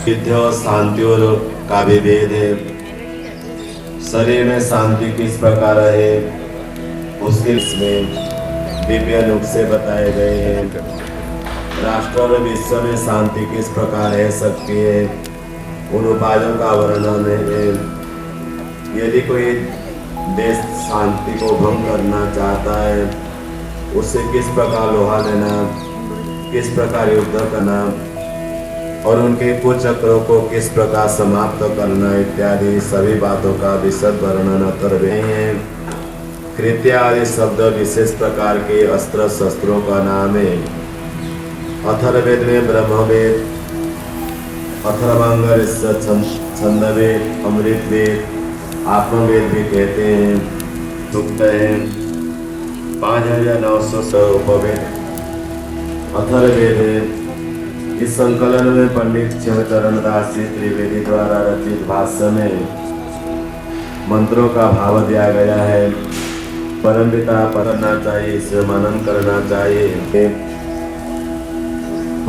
युद्ध और शांति और का भी भेद है। शरीर में शांति किस प्रकार है उसके इसमें दिव्य नुस्खे बताए गए हैं। राष्ट्र और विश्व में शांति किस प्रकार है सकती है उन उपायों का वर्णन है। यदि कोई देश शांति को भंग करना चाहता है उससे किस प्रकार लोहा लेना, किस प्रकार युद्ध करना और उनके कुचक्रों को किस प्रकार समाप्त करना इत्यादि सभी बातों का विशद वर्णन कर रहे हैं। कृत्य आदि शब्द विशेष प्रकार के अस्त्र शस्त्रों का नाम है। अथर्ववेद में ब्रह्मवेद, अथर्वांग छंदवेद, अमृतवेद, आत्मवेद भी कहते हैं। सूक्त है 5900 उपवेद अथर्ववेद है। इस संकलन में पंडित चरण दास जी त्रिवेदी द्वारा रचित भाष्य में मंत्रों का भाव दिया गया है। परमपिता पढ़ना चाहिए, इसे मनन करना चाहिए।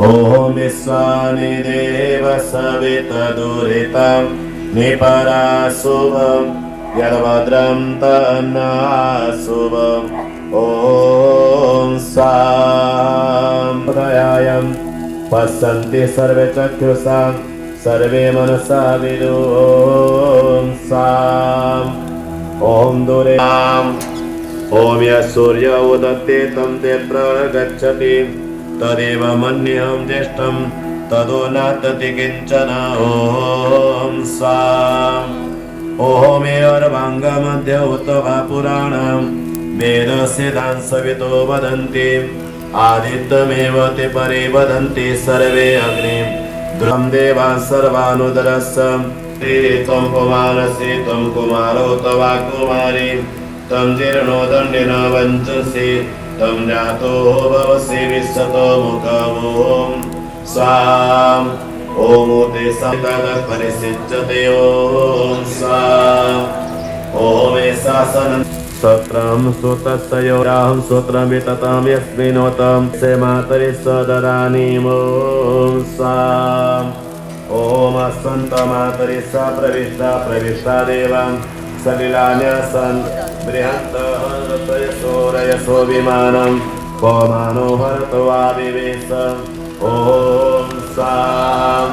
ओम विश्वानि देव सविता दुरितं निपरा शुभम यद्भद्रं तन्नाशुभम। ओम साम्प्रदायं पश्यन्ति सर्वे चक्षुषा सर्वे मनसा विदु। ओम साम ओम दूरे ओम यः सूर्य उदते तं तेऽत्र गच्छति तदेव मन्यं ज्येष्ठं तदो नातति किंचन। ओम साम ओम अर्वांगमध्य उत वा पुराणं वेदसिद्धान् सवितो वदन्ति आदित्यमेव ते परे वदन्ति सर्वे अग्निं द्रुतं देवान् सर्वानुदरस्य ते त्वं पुमानसि त्वं कुमारो तवा कुमारी तं जीर्णो दण्डेन वञ्चसि तं जातो भवसि विश्वतो मुखम्। ओम स्वाम ओम ते सतत परिसिच्यते। ओम स्वाम ओम शासन सत्रम सुतस्तयोराहं सूत्रं विततं यस्मिन्नोतं से मातरि सदरानि। ओम स्वाम ओम अस्वन्त मातरि स प्रविष्टा देवां सलिलान्यसन् बृहन्तः विमानं पवमानो भरतो आविवेश। ओम साम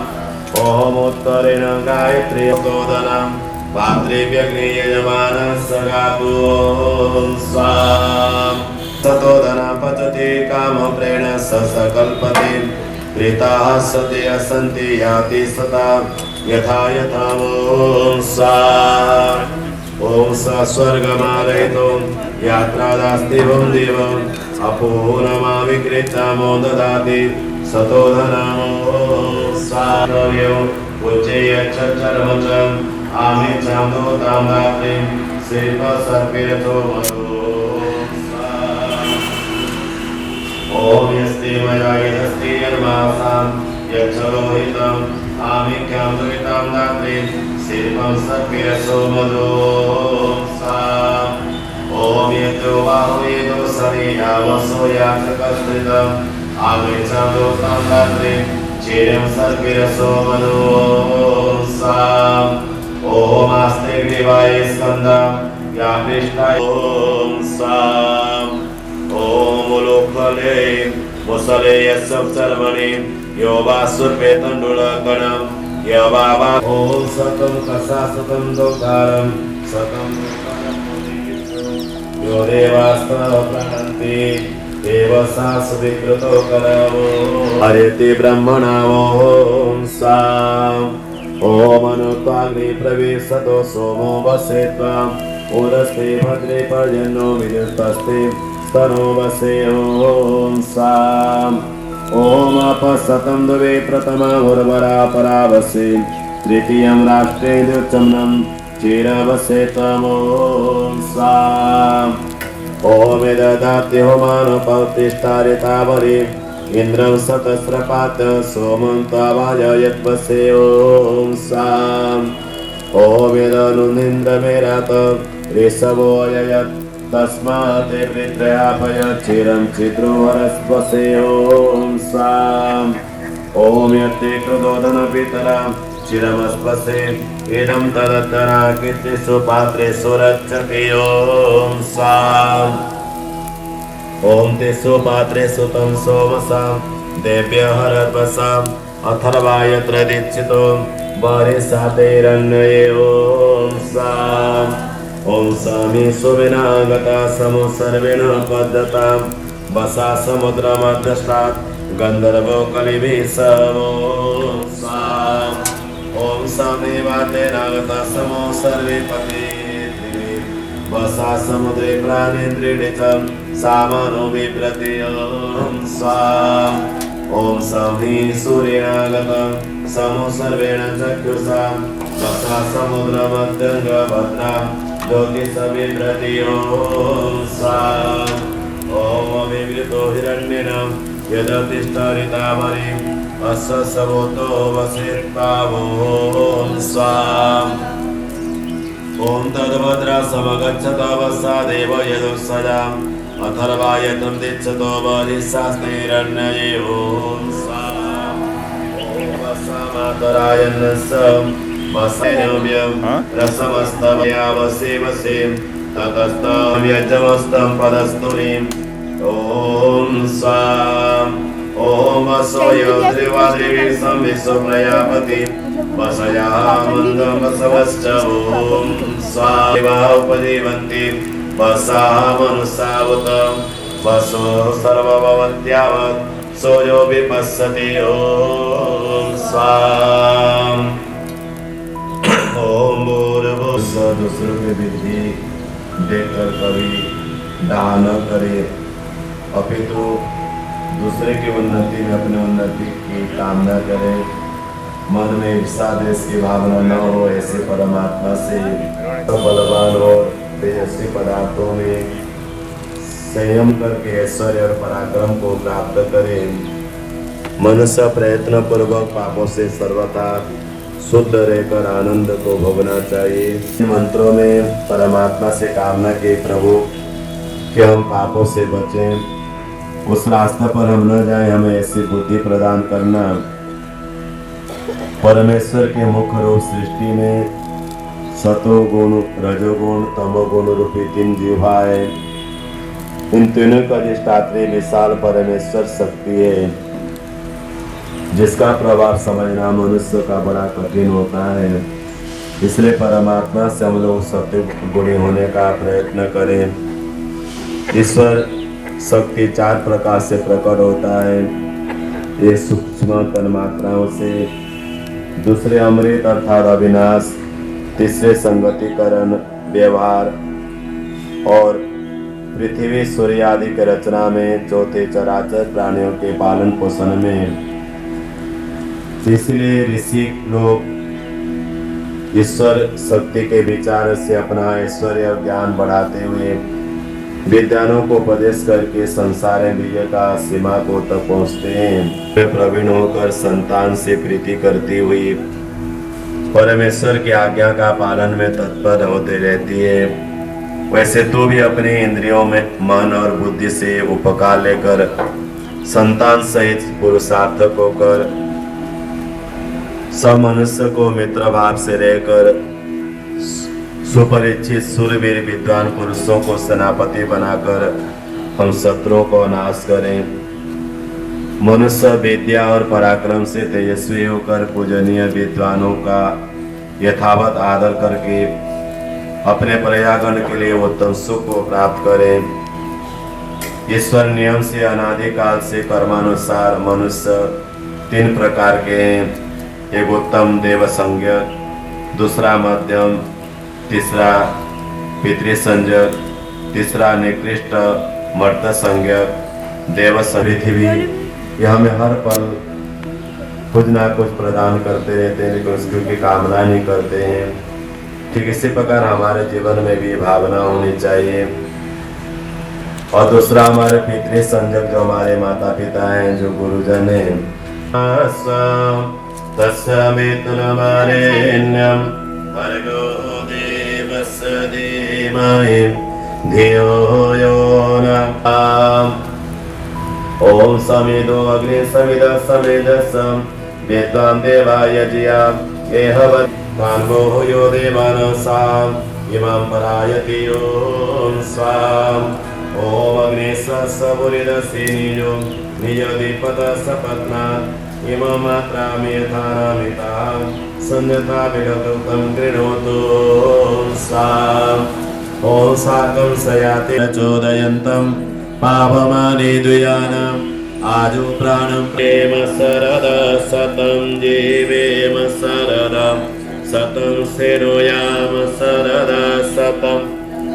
ओम उत्तरेण गायत्री उदोदनं पात्रेभ्यग्ने यजमानः सगातु। ओम स्वाम ततोदना पचति कामप्रेण सकल्पते प्रीताः सते असन्ति याति सता यथा यथा। ओम स्वाम ओम स स्वर्गमारयितो यात्रादास्तिवं देवम् अपूर्णमा विकृतामो ददाति सतो धनम्। ओम स्वाम उच्चैः चर्मचं आमिषां दोतां दात्रीं शिल्पसर्पिरथो मधु। ओम यस्ते मया यदस्ति यन्मासां यच्छलोहितं आमिख्यां दुहितां दात्रीं शिल्पं सर्पिरथो मधु। ओम यतो बाहुयेतो शरीरावसो यात्रकस्त्रितं आमिषां दोतां दात्रीं क्षीरं सर्पिरथो मधु। ओम आस्ते ग्रीवाय स्कंदं या पृष्ठाय। ओम साम ओम लोकले मुसले यस्सं सर्वणि यो वा सुर्पे तण्डुलकणं यो वा ओम सतं कसा सतं दोकारं सतं यो देवास्तव प्रणन्ति देवसा सुविकृतो करवो हरेति ब्रह्मणा। ओम साम ओम अनुत्वाग्नि प्रवेशतो सोमो वसे त्वाम् उदस्ते भद्रे पर्जन्यो विद्युतस्ते स्तनो वसे। ओम साम ओम अपसतं द्वे प्रथमा उर्वरा परावसे तृतीयं राष्ट्रे द्युचम्नं चिरवसे त्वम्। ओम साम ओम ददाति होमानुपतिष्ठारितावरे इंद्रं सतस्रपात सोमं त्वावाजयत्वसे। ओम साम ओम यदनुनिन्द्रमेरात ऋषभो अययत् तस्मात् वित्रयापय चिरं चित्रो हरस्वसे ॐ साम् ॐ यत्ते कृदोदन पितरा चिरमस्पसे इदं तदत्तरा कीर्तिषु पात्रेषु रक्षति ॐ साम् ॐ तेषु पात्रेषु तं सोमसां देव्य हरद्वसाम् अथर्वायत्र दीक्षितो वरिसातेरन्नये ॐ साम् ॐ सामी सुविनागता समो सर्वेण पद्धतां वसा समुद्रमध्यष्टात् गन्धर्वो कलिभिः समो साम् ॐ सामेवातेनागता समो सर्वे पते वसा समुद्रे प्राणेन्द्रिणे च सामनो बिभ्रति ॐ स्वाम् ॐ सामी सूर्येणागतं समो सर्वेण चक्षुषा वसा समुद्रमध्यङ्गभद्रा ज्योतिषबिभ्रति ॐ स्वाम् ॐ अविवृतो हिरण्येन यदतिष्ठरितामणिम् अस्य सवोतो वसेत्पावो ॐ स्वाम् ॐ तद्भद्रा समगच्छतो वसा देव यदुःसजाम् अथर्वायतं दीक्षतो बलिशास्त्रैरण्यये ॐ स्वाम् ॐ वसा मातरायन्नस्सं वसेनव्यं रसमस्तमयावसेवसे ततस्तं यजमस्तं पदस्तुनिम् ॐ स्वाम् ॐ वसोयो त्रिवाद्रिभिः संविश्व प्रजापति वसया मन्दं वसवश्च ॐ स्वाहा उपजीवन्ति वसा मनुष्यावतं वसो सर्वभवन्त्यावत् सोयो विपश्यति ॐ स्वाम् ॐ भूर्भुवः दूसरों की विधि देखकर कभी डाह न करे अपितु दूसरे की उन्नति में अपनी उन्नति की कामना करे। मन में ईर्षा देश की भावना न हो। ऐसे परमात्मा से बलवान और तेजस्वी पदार्थों में संयम करके ऐश्वर्य और पराक्रम को प्राप्त करें। मनुष्य प्रयत्न पूर्वक पापों से सर्वथा शुद्ध रहकर आनंद को भोगना चाहिए। इन मंत्रों में परमात्मा से कामना के प्रभु कि हम पापों से बचें, उस रास्ते पर हम न जाएं, हमें ऐसी बुद्धि प्रदान करना। परमेश्वर के मुख्य रूप सृष्टि में सतोगुण, रजोगुण, तमोगुण रूपी तीन जिह्वा है। इन तीनों का अधिष्ठात्री विशाल परमेश्वर शक्ति है, जिसका प्रभाव समझना मनुष्य का बड़ा कठिन होता है। इसलिए परमात्मा से हम लोग सत्य गुणी होने का प्रयत्न करें। ईश्वर शक्ति चार प्रकार से प्रकट होता है। एक सूक्ष्म तन्मात्राओं से, दूसरे अमृत अर्थात अविनाश, तीसरे संगतिकरण व्यवहार और पृथ्वी सूर्य आदि के रचना में, चौथे चराचर प्राणियों के पालन पोषण में। इसलिए ऋषि लोग ईश्वर शक्ति के विचार से अपना ऐश्वर्य और ज्ञान बढ़ाते हुए विद्वानों को उपदेश करके संसार में विजय का सीमा को तक पहुँचते हैं। वे प्रवीण होकर संतान से प्रीति करती हुई परमेश्वर की आज्ञा का पालन में तत्पर होते रहती है। वैसे तो भी अपने इंद्रियों में मन और बुद्धि से उपकार लेकर संतान सहित पुरुषार्थक होकर सब मनुष्य को मित्र भाव से रहकर सुपरिचित सूरवीर विद्वान पुरुषों को सेनापति बनाकर हम शत्रुओं को नाश करें। मनुष्य विद्या और पराक्रम से तेजस्वी होकर पूजनीय विद्वानों का यथावत आदर करके अपने प्रजागण के लिए उत्तम सुख को प्राप्त करें। ईश्वर नियम से अनादिकाल से कर्मानुसार मनुष्य तीन प्रकार के हैं। एक उत्तम देव संज्ञक, दूसरा मध्यम, तीसरा पितृसंज्ञक, तीसरा निकृष्ट मर्त संज्ञक। देव पृथ्वी यह हमें हर पल कुछ ना कुछ प्रदान करते रहते हैं, लेकिन उसकी कामना नहीं करते हैं। ठीक इसी प्रकार हमारे जीवन में भी भावना होनी चाहिए। और दूसरा हमारे पितृसंज्ञक, जो हमारे माता पिता हैं, जो गुरुजन हैं। तस्मिन्नमरेण्यं भर्गो देवस्य धीमहि धियो यो नः। ओम समिदो अग्नि समिद समेदसं विद्वां देवाय जिया एहवन्वो यो देवानसाम् इमं परायति ओम स्वाम। ओम अग्नि सवरिदसिनियो नियदीपद सपत्नात् इमं मात्रामेधानामितां संयता विगतुतं कृणोतु ओम स्वाम। ओम साकं सयाति चोदयन्तं पापमानि द्विजानम् आजु प्राणं प्रेम सरदा सतं जीवेम सरदा सतं सेनुयाम सरदा सतं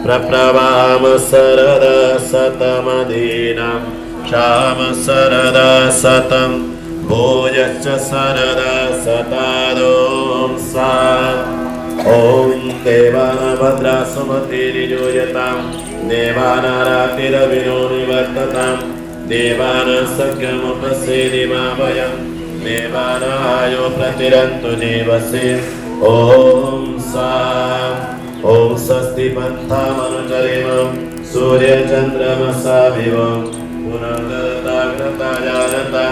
प्रप्रवाम सरदा सतमदीनां शाम सरदा सतं भोजश्च सरदा सतादों सा। ओम देवानाभद्रा सुमतिर्योजतां देवानारातिरविनो निवर्ततां देवानासख्यमुपसेदिमाभयं देवानायो प्रतिरन्तु जीवसे ओम सा। ओम स्वस्ति पन्थामनुचरिमं सूर्यचन्द्रमसा विवं पुनर्गताग्नता जानता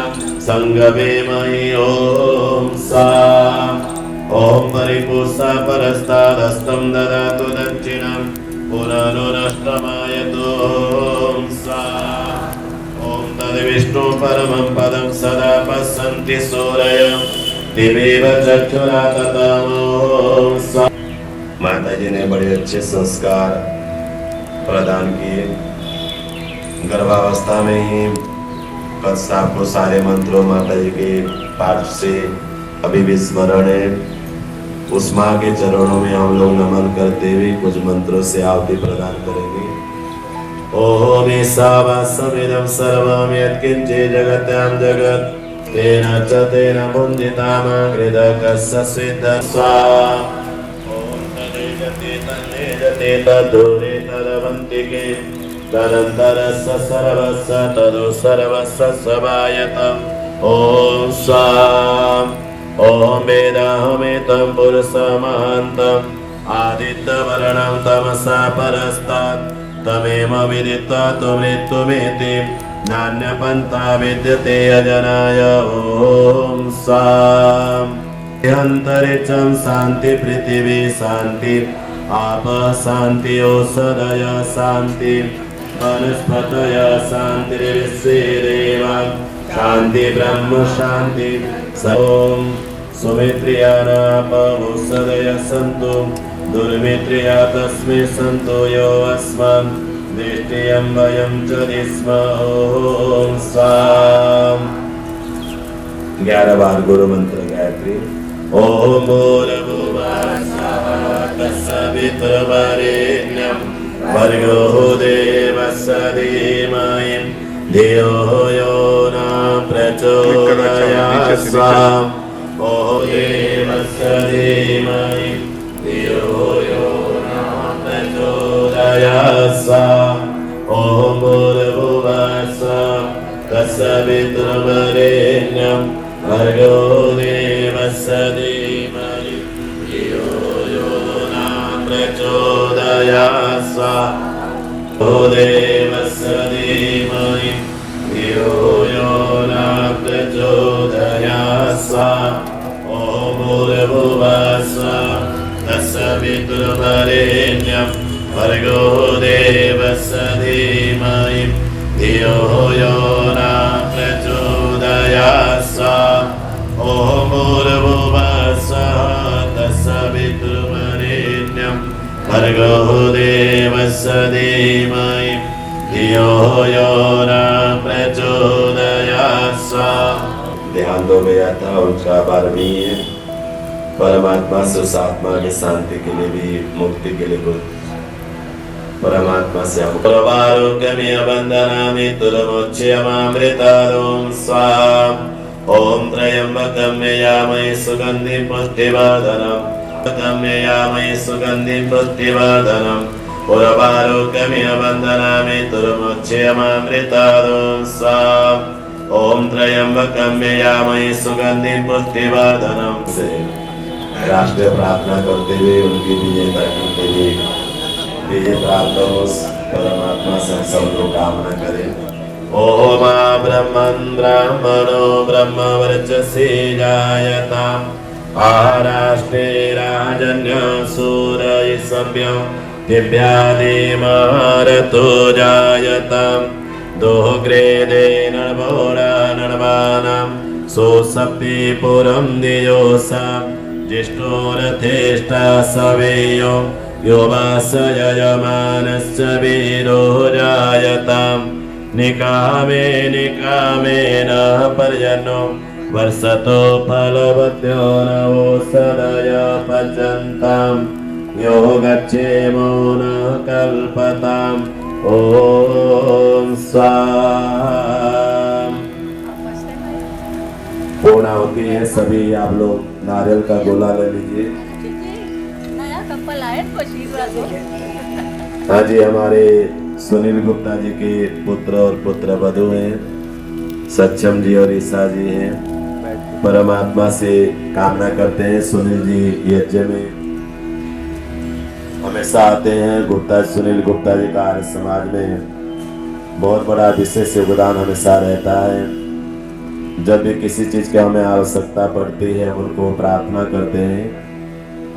संगमेमहि ओम सा। ओम परिपूषा परस्तादस्तं ददातु दक्षिणं पुनरुनष्टमायतु ओम सा। ओम तद्विष्णु परमं पदं सदा पश्यन्ति सूरयं दिवेव चक्षुरातताम् ओम सा। माताजी ने बड़े अच्छे संस्कार प्रदान किए। गर्भावस्था में ही कश्यप को सारे मंत्रों माताजी के पाठ से अभी भी स्मरण है। उस माँ के चरणों में हम लोग नमन करते हुए कुछ मंत्रों से आहुति प्रदान करेंगे। ओम ईशावास्यमिदं सर्वं यत्किञ्चित् जगत्यां जगत् तेन च तेन पुञ्जितामकृतकस्य सिद्धं स्वाहा। ओम तदेजते तन्नेजते तद्धूरे तदवन्तिके तदन्तरस्य सर्वस्य तदु सर्वस्य स्वायतम् ओम स्वाहा। ओम वेदाहमेतं पुरुषमहन्तम् आदित्यवर्णं तमसा परस्तात् तमेव विदित्वा तु मृत्युमेति नान्यपन्था विद्यते अजनाय ओम शान्ति। अन्तरिक्षं शान्ति पृथिवी शान्ति आपः शान्ति औषधय शान्ति वनस्पतय शान्तिर्विश्वे देवा शान्ति ब्रह्म शान्ति। ओम सुमित्रियानापौषधय सन्तु दुर्मित्रिया तस्मै सन्तु यो अस्मान् दृष्टियं वयं च स्म ओम स्वाम। 11 बार गुरु मंत्र गायत्री। ओम भूर्भुवः स्वः तत्सवितुर्वरेण्यं भर्गो देवस्य धीमहि धियो यो न प्रचोदयात् स्वाहा। ओम देवस्य धीमहि धियो यो न प्रचोदयात् स्वाहा। ओम भूर्भुवः स्वः तत्सवितुर्वरेण्यं भर्गो देवस्य धीमहि धियो यो न प्रचोदयात् स्वाहा। ओ देवस्य धीमहि धियो यो न प्रचोदयात् स्वाहा। ओम भूर्भुवः स्वः तत्सवितुर्वरेण्यं भर्गो देवस्य धीमहि धियो यो न प्रचोदयात् स्वाहा। ओम भूर्भुवः स्वः तत्सवितुर्वरेण्यं भर्गो देवस्य धीमहि धियो यो न प्रचोदयात् स्वाहा। ध्यान दो गया था उनका 12वीं परमात्मा से उस आत्मा की शांति के लिए भी मुक्ति के लिए कुछ परमात्मा से हम प्रवारोग्यमेव वन्दनामि तुरमोच्यमामृतादों स्वाहा। ओम त्र्यंबकं यजामहे सुगन्धिं पुष्टिवर्धनम् यजामहे सुगन्धिं पुष्टिवर्धनम् उर्वारोग्यमेव वन्दनामि तुरमोच्यमामृतादों स्वाहा। ओम त्र्यंबकं यजामहे सुगन्धिं पुष्टिवर्धनम् से राष्ट्रीय प्रार्थना करते हुए उनकी विजयता के लिए विजय प्राप्त हो। परमात्मा से हम सब लोग कामना करें। ओम ब्रह्मन् ब्रह्मणो ब्रह्म वर्चसे जायताम् आराष्ट्रे राजन्य सूरय सभ्यं दिव्यादि महारथो जायताम् दोग्रे दे नर्भोरा नर्वाणां सोसप्ति पुरं दियोसा ज्येष्ठोरथेष्टा सवेयो यो वास यजमानश्च वीरो जायतां निकामे निकामेन पर्जन्यो वर्षतो फलवत्यो नवो सदय पचन्तां यो गच्छेमो न कल्पताम् ओम स्वाहा। पूर्ण होती है, सभी आप लोग नारियल का गोला ले लीजिए। नया कपल आए तो आशीर्वाद हो। हाँ जी, हमारे सुनील गुप्ता जी के पुत्र और पुत्र वधू हैं, सक्षम जी और ईसा जी हैं। परमात्मा से कामना करते हैं सुनील जी यज्ञ में हमेशा आते हैं। गुप्ता सुनील गुप्ता जी का आर्य समाज में बहुत बड़ा विशेष योगदान हमेशा रहता है। जब भी किसी चीज की हमें आवश्यकता पड़ती है उनको प्रार्थना करते हैं।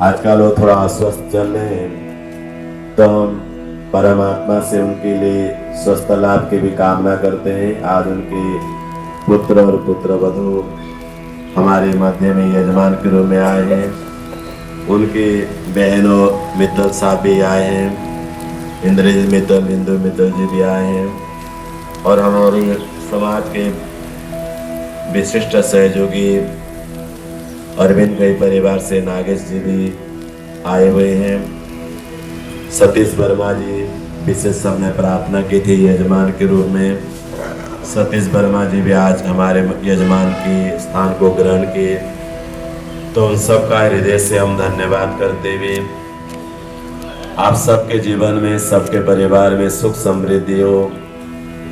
आजकल वो थोड़ा अस्वस्थ चल रहे हैं तो हम परमात्मा से उनके लिए स्वस्थ लाभ की भी कामना करते हैं। आज उनके पुत्र और पुत्र वधू हमारे मध्य में यजमान के रूप में आए हैं। उनके बहनों मित्तल साहब भी आए हैं, इंद्रजीत मित्तल इंदु मित्तल जी भी आए हैं और हमारे समाज के विशिष्ट सहयोगी अरविंद भाई परिवार से नागेश जी भी आए हुए हैं। सतीश वर्मा जी विशेष हमने प्रार्थना की थी यजमान के रूप में। सतीश वर्मा जी भी आज हमारे यजमान के स्थान को ग्रहण किए, तो उन सब का हृदय से हम धन्यवाद करते हुए आप सबके जीवन में सबके परिवार में सुख समृद्धि हो,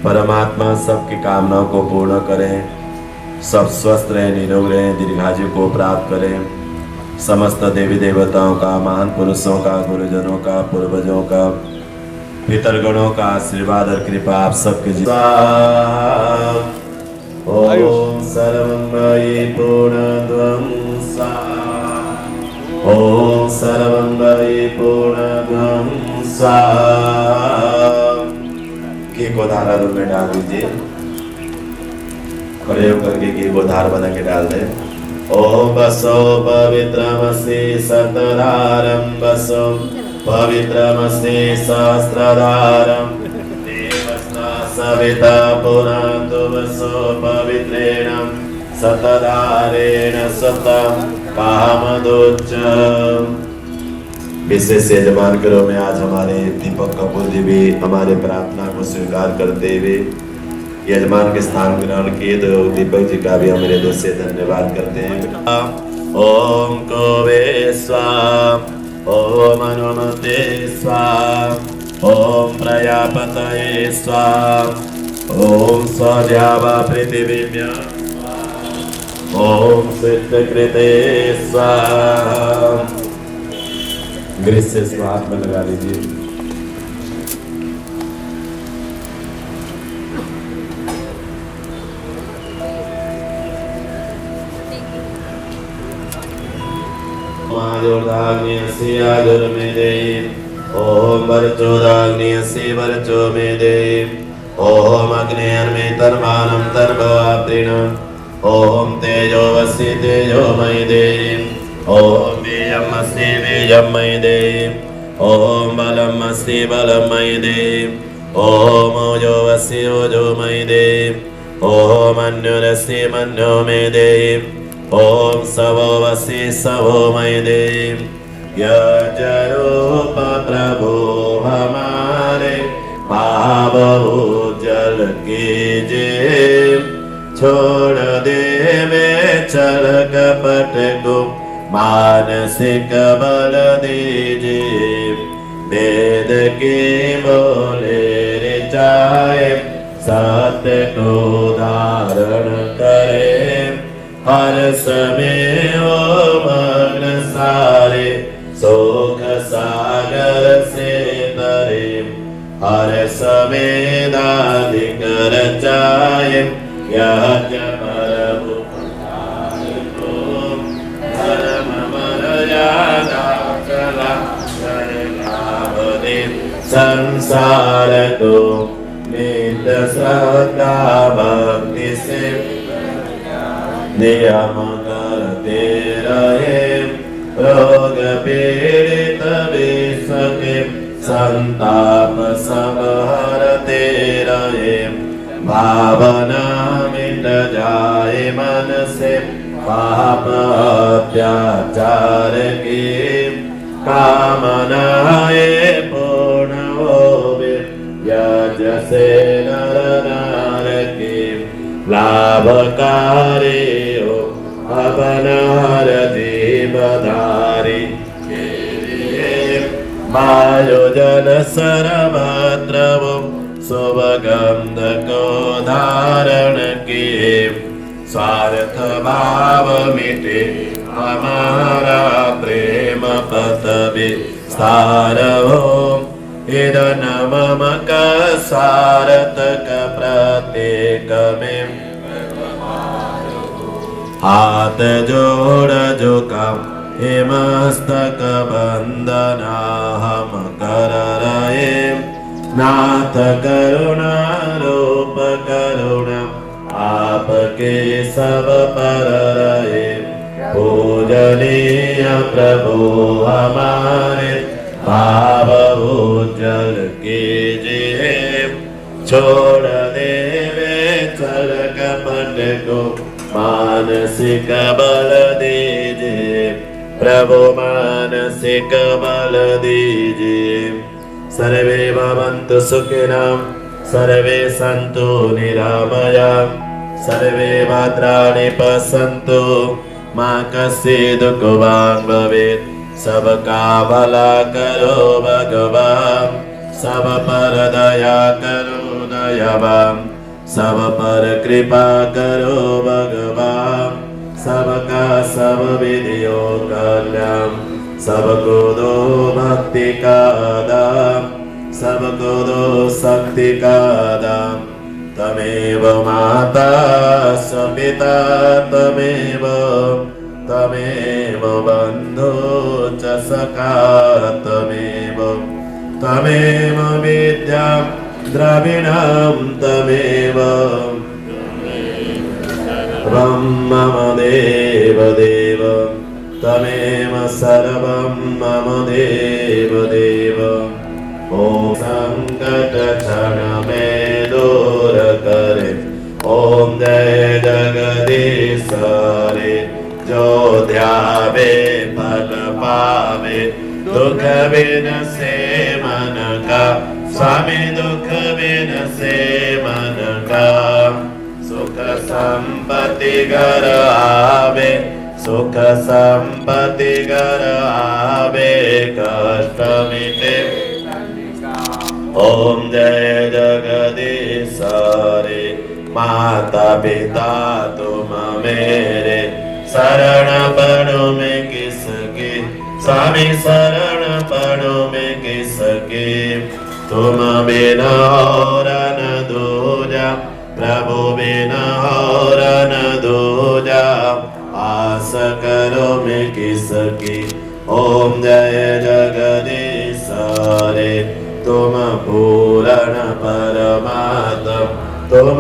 परमात्मा सबकी कामनाओं को पूर्ण करें, सब स्वस्थ रहें, निरोग रहें, दीर्घायु को प्राप्त करें। समस्त देवी देवताओं का, महान पुरुषों का, गुरुजनों का, पूर्वजों का, पितरगणों का आशीर्वाद और कृपा आप सबके जीवन। ओम सर्वमयि पूर्णध्वं स्वाहा। ओम सर्वमयि पूर्णध्वं स्वाहा। घी को धारा रूप में डाल दीजिए, खड़े होकर के घी को धार बना के डाल दें। ओम बसो पवित्रमसि सतधारं बसो पवित्रमसि सहस्रधारं सविता पुरातो वसो पवित्रेण सतधारेण सतं कामदोच्च। विशेष यजमान के रूप में आज हमारे दीपक कपूर जी भी हमारे प्रार्थना को स्वीकार करते हुए यजमान के स्थान ग्रहण किए, तो दीपक जी का भी हम हृदय से धन्यवाद करते हैं। ओम कोवे स्वाहा, ओम अनुमते स्वाहा, ओम प्रजापतये स्वाहा, ओम स्वजावा पृथिवीभ्यां ओम सिद्धकृते स्वाहा। ग्रीस से स्वाहा में लगा लीजिए। ओम वर्चोदाग्नियसि वर्चो मे देहि। ओम अग्नेर्मे तर्भवाप्त्रिणम्। ओम तेजोवसि तेजोमयि देहि। ओम बीजमसि बीजमयि देहि। ओम बलमसि बलमयि देहि। ओम ओजोवसि ओजोमयि देहि। ओम अन्योरसि मन्यो मे देहि। ओम सवोवसि सवोमयि देहि। यजरूप प्रभु हमारे पाप जल कीजिए। छोड़ देवे छल कपट को मानसिक बल दीजिए। वेद की बोले रिचाए सत्य को धारण करे। हर समय ओ मग्न सारे शोक सागर से तरे। हर समेधाधिक रचाय यह च संसार को नित्य श्रद्धा भक्ति से नियम करते रहे रोग पीड़ित विश्व के संताप सब हरते रहे भावना मिट जाए मन से पाप अत्याचार की कामनाएं पूर्ण होवे यज से नर नार की लाभकारी हो अपनार दीपधारी के लिए वायुजन सर्वत्र सुभगंध को धारण किए स्वार्थ भाव मिटे हमारा प्रेम पथ विस्तार हो इदन मम का सारतक प्रत्येक में हाथ जोड़ झुकाम हे मस्तक बंदना हम कर रहे नाथ करुणा रूप करुणा आपके सब पर रहे पूजनीय प्रभु हमारे भाव उज्जवल कीजिए छोड़ देवे चल कपट को मानसिक बल दीजिए प्रभु मानसिक बल दीजिए सर्वे भवन्तु सुखिनः सर्वे सन्तु निरामयाः सर्वे भद्राणि पश्यन्तु मां कश्चित् दुःखभाग् भवेत् सबका भला करो भगवान सब पर दया करो दयावान सब पर कृपा करो भगवान सबका सब विधियो कल्याण सबको दो भक्ति का दान सबको दो शक्ति का दान तमेव माता स पिता तमेव बन्धु च सखा तमेव विद्यां द्रविणं तमेव मम देव तमेव सर्वं मम देव ॐ संकट क्षण में दूर करे ओम जय जगदीश हरे जो ध्यावे फल पावे दुख बिन से मन का स्वामी दुख बिन से मन का सुख संपत्ति घर आवे सुख संपत्ति घर आवे कष्ट मिटे ओम जय जगदीश हरे माता पिता तुम मेरे शरण पड़ो में किसके स्वामी शरण पड़ो में किसके तुम बिना और न दूजा प्रभु बिना और न दूजा आस करो में किसकी ओम जय जगदीश हरे तुम पूर्ण परमात्मा तुम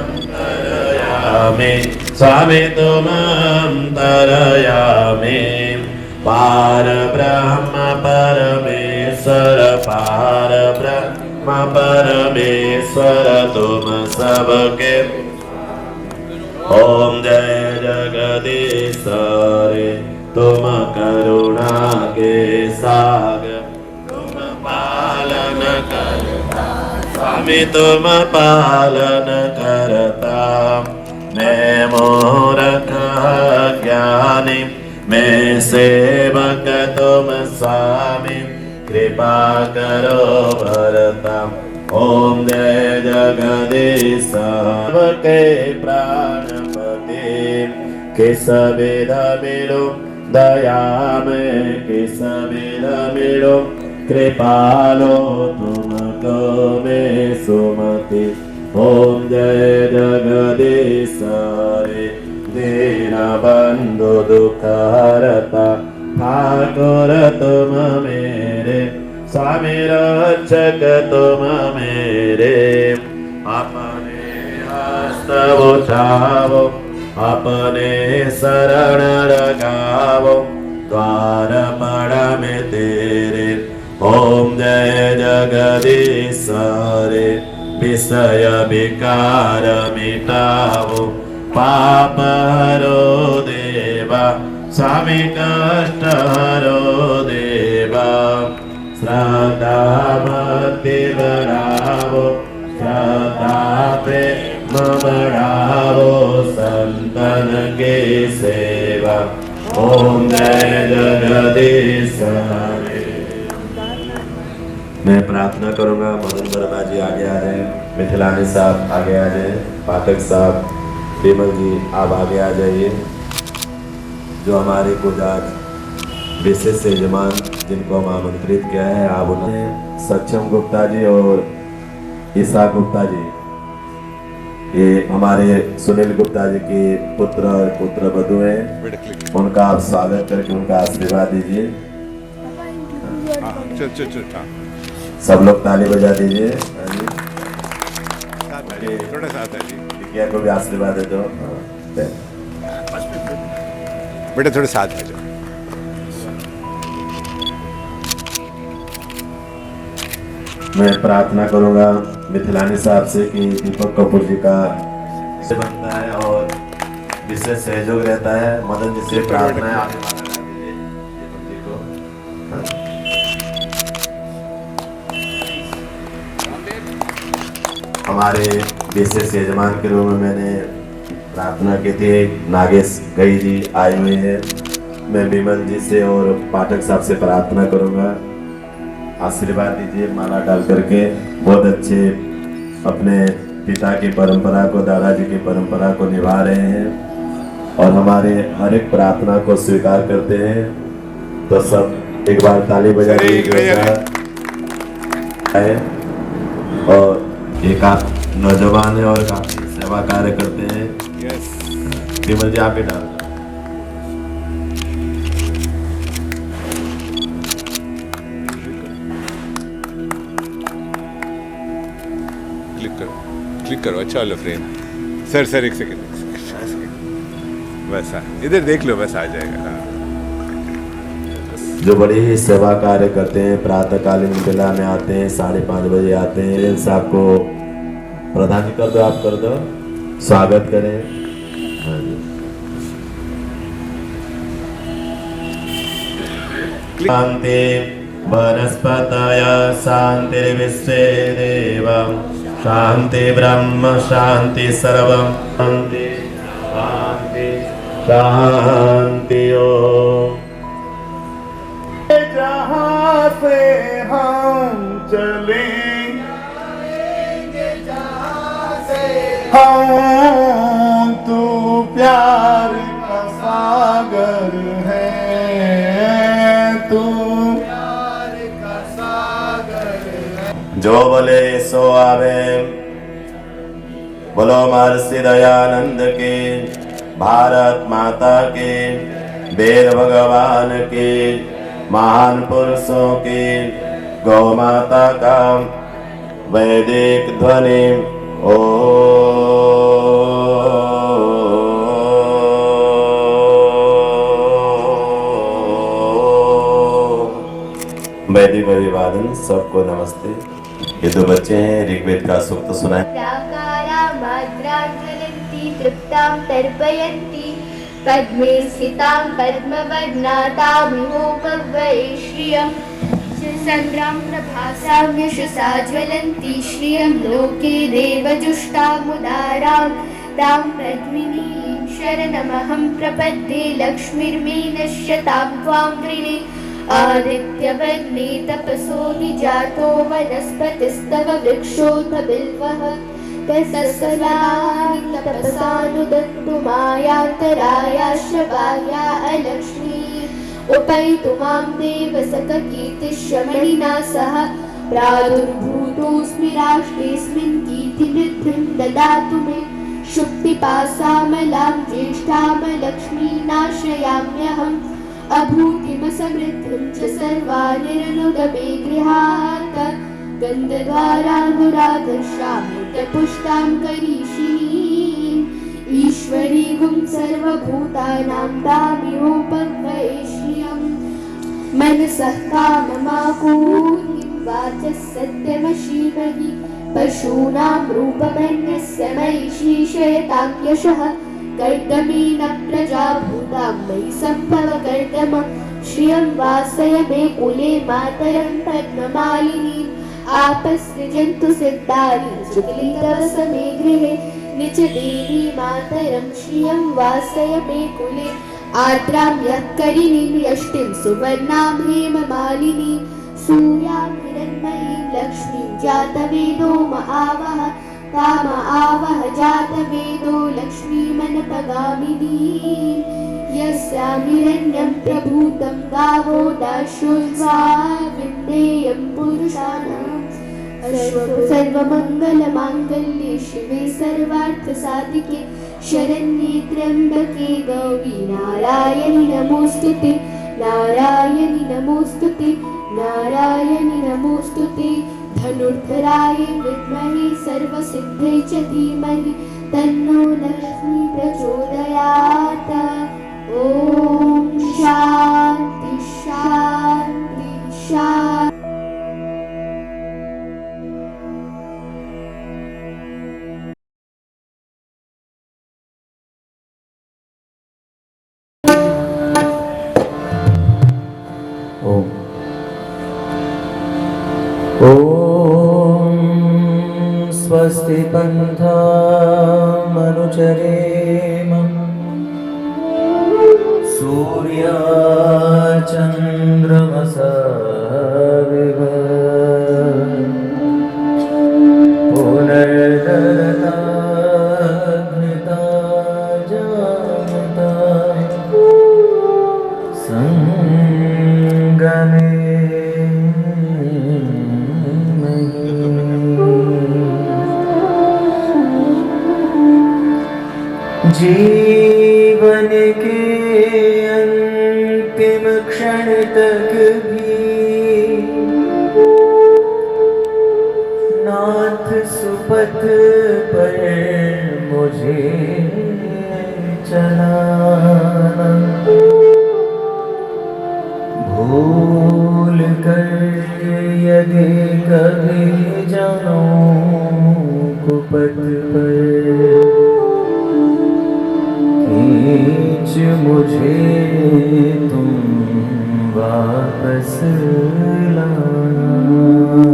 अंतरयामी स्वामी तुम अंतरयामी पार ब्रह्म परमेश्वर पार ब्रह्म परमेश्वर तुम सबके ओम जय जगदीश हरे तुम करुणा के सागर पालन करता स्वामी तुम पालन करता मैं मूर्ख ज्ञानी मैं सेवक तुम स्वामी कृपा करो भरता ओम जय जगदीश के प्राणपति किस विध मिलो दया में किस विध मिलो कृपालो तुम भक्तो मे सुमति। ओम जय जगदीश हरे दीनबंधु दुःखहरता ठाकुर तुम मेरे स्वामी रक्षक तुम मेरे। अपने हस्त उठाओ अपने शरण लगाओ द्वार बड़ा में तेरे। ओम जय जगदीश हरे विषय विकार मिटाओ पाप हरो देवा स्वामी कष्ट हरो देवा। श्रद्धा भक्ति बढ़ाओ श्रद्धा प्रेम बढ़ाओ संतन की सेवा। ओम जय जगदीश हरे। मैं प्रार्थना करूंगा मदन वर्मा जी आगे आ जाए, मिथिलानी साहब आगे आ जाए, पाठक साहब, विमल जी आप आगे आ जाइए। जो हमारे कुछ आज विशेष यजमान जिनको हम आमंत्रित किया है आप उन्हें सक्षम गुप्ता जी और ईसा गुप्ता जी, ये हमारे सुनील गुप्ता जी के पुत्र और पुत्र वधू हैं, उनका आप स्वागत करके उनका आशीर्वाद दीजिए। सब लोग ताली बजा दीजिए। थोड़ा साथ है जी, विज्ञा को भी आशीर्वाद दे दो। बेटा थोड़ा साथ है। मैं प्रार्थना करूंगा मिथिलानी साहब से कि दीपक कपूर जी का से बनता है और विशेष सहयोग रहता है। मदन जी से प्रार्थना है आप माला डाल दीजिए दीपक जी को। हमारे विशेष यजमान के रूप में मैंने प्रार्थना की थी। नागेश गई जी आए हुए हैं। मैं विमल जी से और पाठक साहब से प्रार्थना करूंगा, आशीर्वाद दीजिए माला डाल करके। बहुत अच्छे अपने पिता की परंपरा को, दादाजी की परंपरा को निभा रहे हैं और हमारे हर एक प्रार्थना को स्वीकार करते हैं। तो सब एक बार ताली बजा दीजिए। और एक आप नौजवान है और काफी सेवा कार्य करते हैं। विमल जी आप ही डाल क्लिक करो। अच्छा वाला फ्रेम सर एक सेकंड बस इधर देख लो, बस आ जाएगा। जो बड़ी ही सेवा कार्य करते हैं, प्रातःकालीन बेला में आते हैं, 5:30 बजे आते हैं। साहब को प्रधान कर दो, आप कर दो, स्वागत करें। हाँ जी। शांति वनस्पतय शांतिर्विश्वे देवं शांति ब्रह्म शांति सर्वं शांति शांति शांति। ओम जहाँ से हम चलें हम तू प्यार का सागर है, तू प्यार का सागर है। जो बोले सो आवे। बोलो महर्षि दयानंद के, भारत माता के, वेद भगवान के, महान पुरुषों की, गौ माता का वैदिक ध्वनि ओ वैदिक अभिवादन। सबको नमस्ते। ये दो बच्चे हैं, ऋग्वेद का सूक्त सुनाए। ज्वलन्ति तृप्तां तर्पयन्ति पद्मे स्थितां पद्मवर्णातामिहोपवये श्रियं चन्द्रां प्रभासां यशसा ज्वलन्ति श्रियं लोके देवजुष्टामुदारां तां पद्मिनीं शरणमहं प्रपद्ये लक्ष्मीर्मे नश्यतां त्वां वृणे आदित्यवर्णे तपसो निजातो वनस्पतिस्तव वृक्षोऽथ बिल्वः तस्सलानि तपसानुदन्तु मायान्तरायाश्रवाया अलक्ष्मी उपैतु मां देव सककीर्तिश्यमणिना सह प्रादुर्भूतो राष्ट्रेऽस्मिन् कीर्तिवृद्धिं ददातु मे शुक्तिपासामलां ज्येष्ठां लक्ष्मीनाश्रयाम्यहम् अभूतिमसमृद्धिं च सर्वानिर्नुदमे गृहात् गन्धद्वारानुराधश्यामृतपुष्टां करीषिणीम् ईश्वरीगुं सर्वभूतानां तामिहोपद्मये श्रियम् मनसः काममाकूर्णिं वाचः सत्यमशीमहि पशूनां रूपमन्यस्य मयि शीर्षयतां यशः कर्दमेन प्रजा भूतां मयि सम्भव कर्दम श्रियं वासय मे कुले मातरं पद्ममालिनीम् आपसृजन्तु सिद्धानि शुक्लितवस मे गृहे निच देवी मातरं श्रियं वासय मे कुले आर्द्रां यः करिणीं यष्टिं सुवर्णां हेममालिनीं सूर्यां हिरण्मयीं लक्ष्मीं जातवेदो महावः काम आवह जातवेदो लक्ष्मीमनपगामिनीं यस्यां हिरण्यं प्रभूतं गावो दाशुर्वा विन्देयं पुरुषाणाम् सर्वमङ्गलमाङ्गल्ये शिवे सर्वार्थसाधिके शरण्ये त्र्यम्बके गौरी नारायणि नमोऽस्तुते नारायणि नमोऽस्तुते नारायणि नमोऽस्तुते धनुर्धराय विद्महे सर्वसिद्धये च धीमहि तन्नो लक्ष्मी प्रचोदयात् ॐ शान्ति शान्ति शान्ति। स्वस्ति पन्थामनुचरेम सूर्याचन्द्रमसा विव पुनर्दरताग्निता जानता सङ्गमे जीवन के अंतिम क्षण तक भी नाथ सुपथ पर मुझे चलाना भूल कर यदि कभी जाऊं कुपथ पर खींच मुझे तुम वापस लाना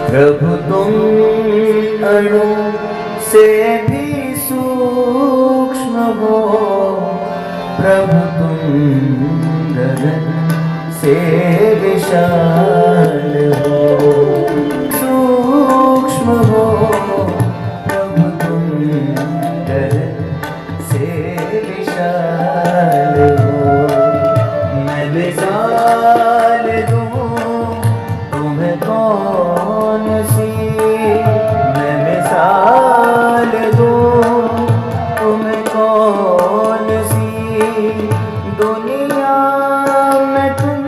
प्रभु तुम अणु से भी सूक्ष्म हो प्रभु तुम गगन से विशाल हो सूक्ष्म हो प्रभु तुम गगन से विशाल हो मैं मिसाल दूं तुम्हें कौन सी मैं मिसाल दूं तुम्हें कौन सी दुनिया में तुम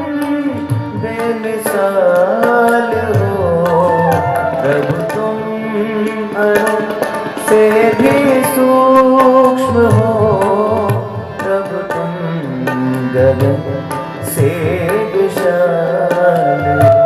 बेमिसाल हो प्रभु तुम अणु से भी सूक्ष्म हो प्रभु तुम गगन से विशाल हो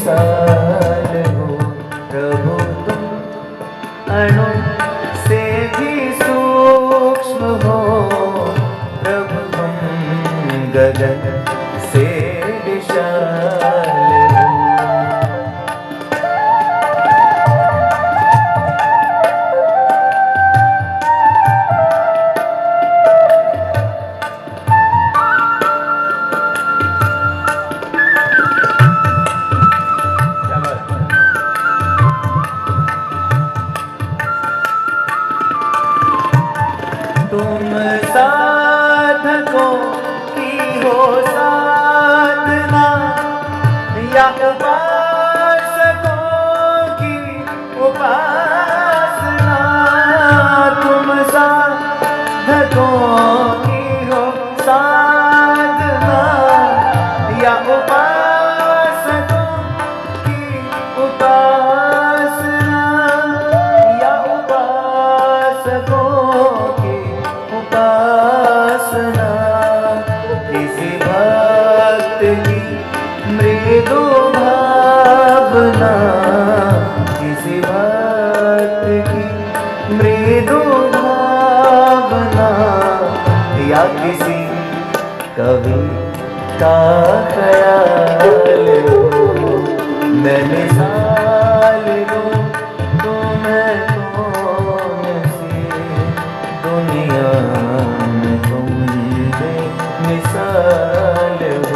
बेमिसाल हो प्रभु तुम अणु से भी सूक्ष्म हो प्रभु तुम गगन से विशाल हो। तुम साधकों की हो साधना या उपासकों की उपासना। तुम साधकों की हो साधना या उपासकों की उपासना या उपासकों की उपासना। किसी भक्त की मृदु भावना किसी भक्त की मृदु भावना या किसी कवि का ख्याल हो। मैं मिसाल दूं तुम्हें कौन सी दुनिया में तुम बेमिसाल हो।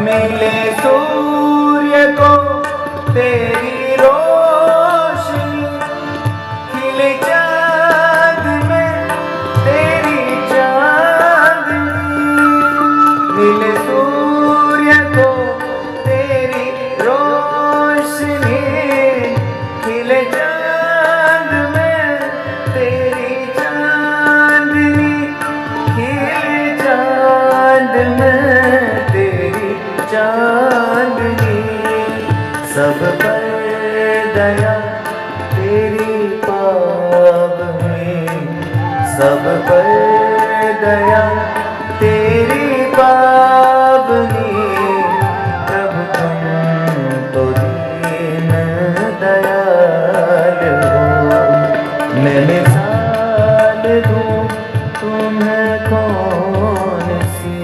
मिले सूर्य को तेरी रोशनी खिले चाँद में तेरी चाँदनी। मिले सूर्य को तेरी रोशनी खिले चाँद में तेरी चाँदनी। खिले चाँद में तेरी चाँदनी। सब पर दया तेरी पावनी सब पर दया तेरी पावनी। प्रभु तुम तो दीन दयाल हो। मैं मिसाल दूं तुम्हें कौन सी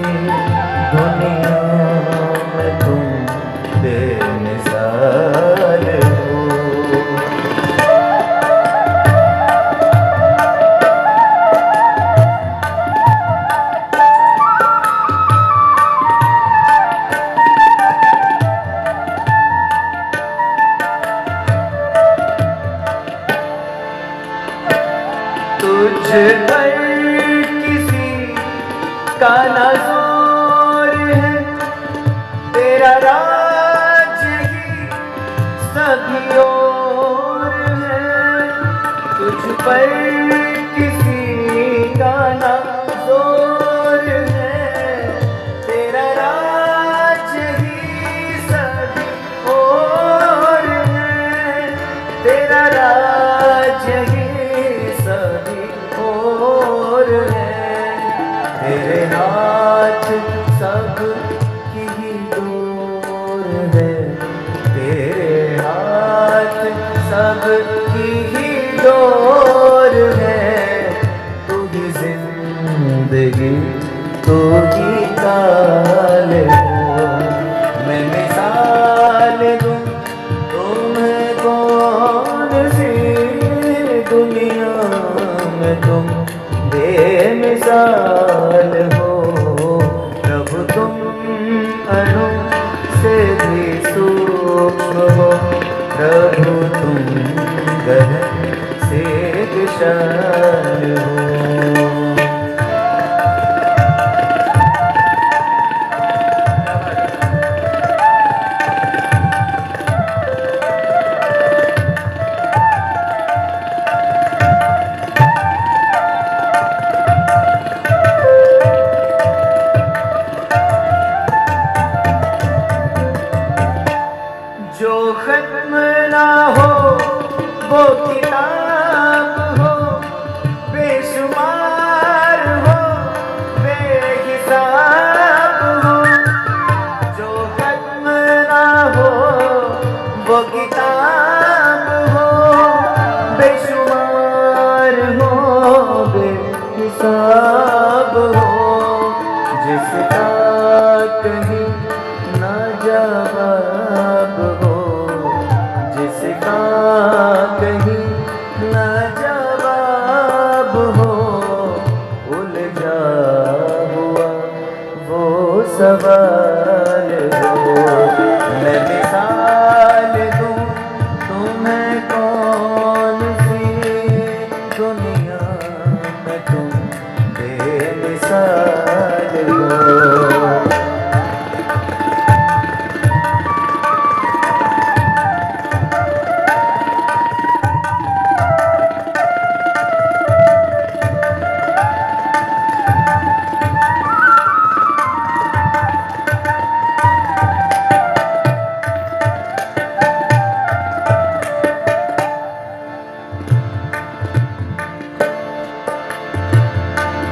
दुनिया में तुम बेमिसाल हो। तुझ पर किसी का ना जोर है तेरा राज ही सभी ओर है। तुझ पर किसी का ना जोर है तेरा राज ही सभी ओर है। तेरा राज ही सभी ओर है। तेरे हाथ सब की ही डोर है। तेरे हाथ सब की ही डोर है। तू ही जिंदगी तू ही काल हो। मैं मिसाल दूं तुम्हें कौन सी दुनिया में तुम बेमिसाल हो। प्रभु तुम अणु से भी सूक्ष्म हो। प्रभु तुम गगन से विशाल हो।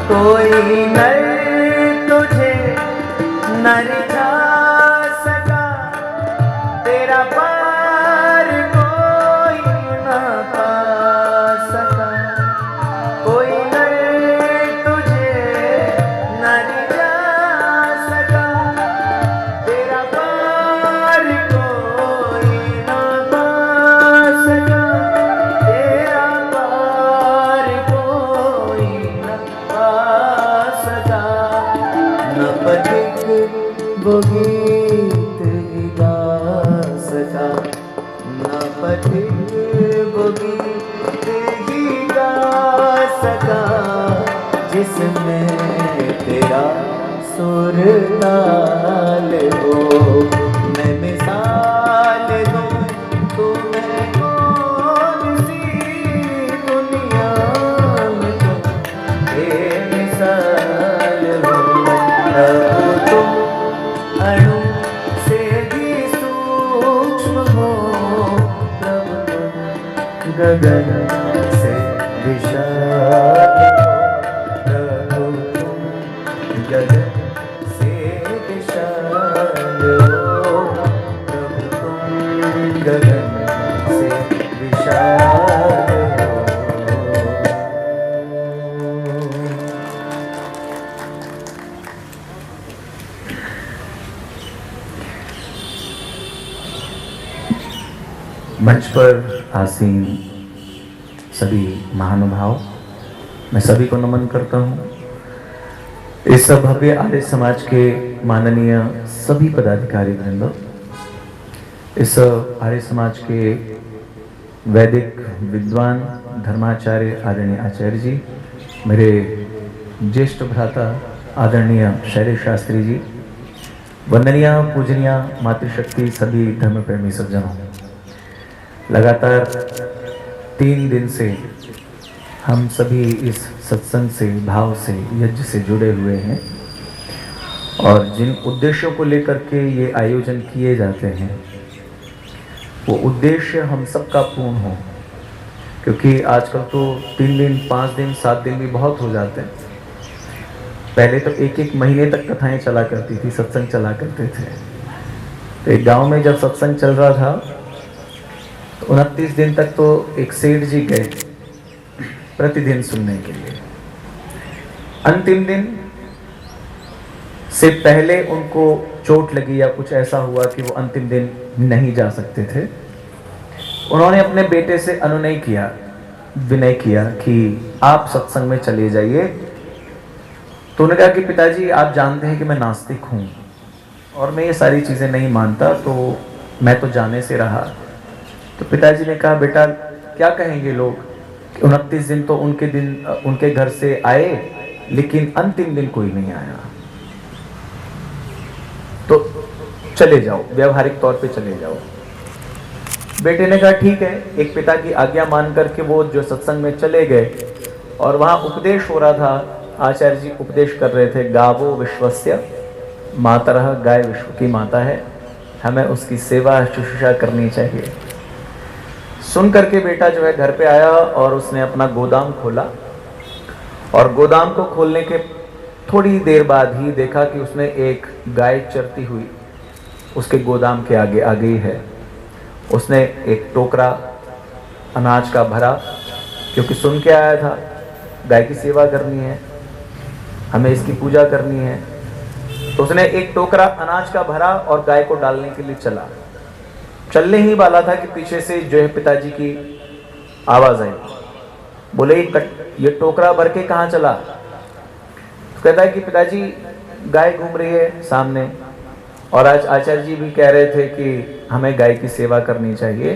कोई नर तुझे नर जा सका, तेरा पार कोई न पा सका। कोई नर तुझे नर जा सका, तेरा पार कोई न पा सका, तेरा पार कोई न पा सका। न पथिक वो गीत ही गा सका, न पथिक वो गीत ही गा सका, जिसमें तेरा सुर ताल हो। मैं मिसाल दूं तुम्हें कौन सी दुनिया में, तुम बेमिसाल हो। प्रभु तुम अणु से भी सूक्ष्म हो, प्रभु तुम गगन से विशाल हो। प्रभु तुम गगन से विशाल हो, प्रभु तुम गगन से विशाल हो। मंच पर आसीन सभी महानुभाव, मैं सभी को नमन करता हूँ। इस भव्य आर्य समाज के माननीय सभी पदाधिकारी वृंद, इस आर्य समाज के वैदिक विद्वान धर्माचार्य आदरणीय आचार्य जी, मेरे ज्येष्ठ भ्राता आदरणीय शैलेश शास्त्री जी, वंदनीय पूजनीय मातृशक्ति सभी धर्म प्रेमी सज्जनों, लगातार 3 दिन से हम सभी इस सत्संग से, भाव से, यज्ञ से जुड़े हुए हैं और जिन उद्देश्यों को लेकर के ये आयोजन किए जाते हैं वो उद्देश्य हम सबका पूर्ण हो, क्योंकि आजकल तो 3 दिन, 5 दिन, 7 दिन भी बहुत हो जाते हैं। पहले तो 1-1 महीने तक कथाएं चला करती थी, सत्संग चला करते थे। तो एक गांव में जब सत्संग चल रहा था तो 29 दिन तक तो एक सेठ जी गए प्रतिदिन सुनने के लिए। अंतिम दिन से पहले उनको चोट लगी या कुछ ऐसा हुआ कि वो अंतिम दिन नहीं जा सकते थे। उन्होंने अपने बेटे से अनुनय किया, विनय किया कि आप सत्संग में चले जाइए। तो उन्होंने कहा कि पिताजी आप जानते हैं कि मैं नास्तिक हूँ और मैं ये सारी चीज़ें नहीं मानता, तो मैं तो जाने से रहा। तो पिताजी ने कहा बेटा क्या कहेंगे लोग, 29 दिन तो उनके घर से आए लेकिन अंतिम दिन कोई नहीं आया, तो चले जाओ, व्यवहारिक तौर पे चले जाओ। बेटे ने कहा ठीक है। एक पिता की आज्ञा मान करके वो जो सत्संग में चले गए और वहाँ उपदेश हो रहा था। आचार्य जी उपदेश कर रहे थे, गावो विश्वस्य मातरः, गाय विश्व की माता है, हमें उसकी सेवा शुश्रूषा करनी चाहिए। सुन करके बेटा जो है घर पे आया और उसने अपना गोदाम खोला और गोदाम को खोलने के थोड़ी देर बाद ही देखा कि उसने एक गाय चरती हुई उसके गोदाम के आगे आ गई है। उसने एक टोकरा अनाज का भरा, क्योंकि सुन के आया था गाय की सेवा करनी है, हमें इसकी पूजा करनी है। तो उसने एक टोकरा अनाज का भरा और गाय को डालने के लिए चला। चलने ही वाला था कि पीछे से जो है पिताजी की आवाज आई, बोले ये टोकरा भर के कहाँ चला? तो कहता है कि पिताजी गाय घूम रही है सामने और आज आचार्य जी भी कह रहे थे कि हमें गाय की सेवा करनी चाहिए,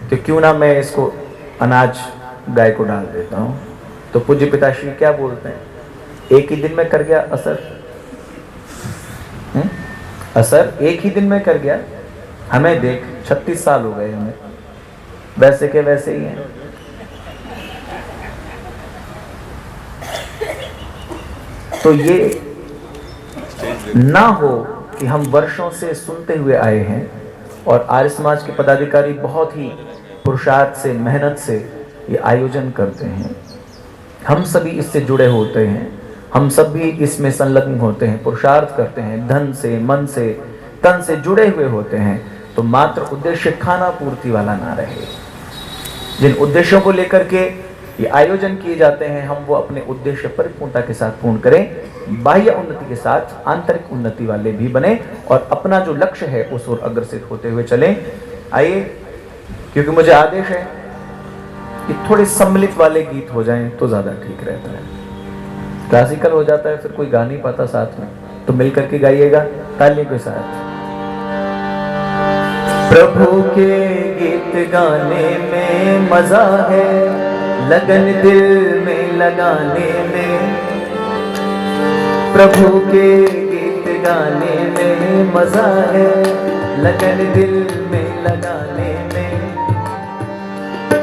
तो क्यों ना मैं इसको अनाज गाय को डाल देता हूँ। तो पूज्य पिताश्री क्या बोलते हैं, एक ही दिन में कर गया असर, असर एक ही दिन में कर गया। हमें देख 36 साल हो गए, हमें वैसे के वैसे ही हैं। तो ये ना हो कि हम वर्षों से सुनते हुए आए हैं और आर्य समाज के पदाधिकारी बहुत ही पुरुषार्थ से, मेहनत से ये आयोजन करते हैं, हम सभी इससे जुड़े होते हैं हम सब भी इसमें संलग्न होते हैं, पुरुषार्थ करते हैं, धन से, मन से, तन से जुड़े हुए होते हैं, तो मात्र उद्देश्य खाना पूर्ति वाला ना रहे। जिन उद्देश्यों को लेकर के ये आयोजन किए जाते हैं, हम वो अपने उद्देश्य परिपूर्णता के साथ पूर्ण करें, बाह्य उन्नति के साथ आंतरिक उन्नति वाले भी बने और अपना जो लक्ष्य है उस ओर अग्रसर होते हुए चलें। आइए, क्योंकि मुझे आदेश है कि थोड़े सम्मिलित वाले गीत हो जाएं तो ज्यादा ठीक रहता है। क्लासिकल हो जाता है फिर कोई गा नहीं पाता साथ में, तो मिल करके गाइएगा तालियों के साथ। प्रभु के गीत गाने में मजा है, लगन दिल में लगाने में। प्रभु के गीत गाने में मजा है, लगन दिल में लगाने में।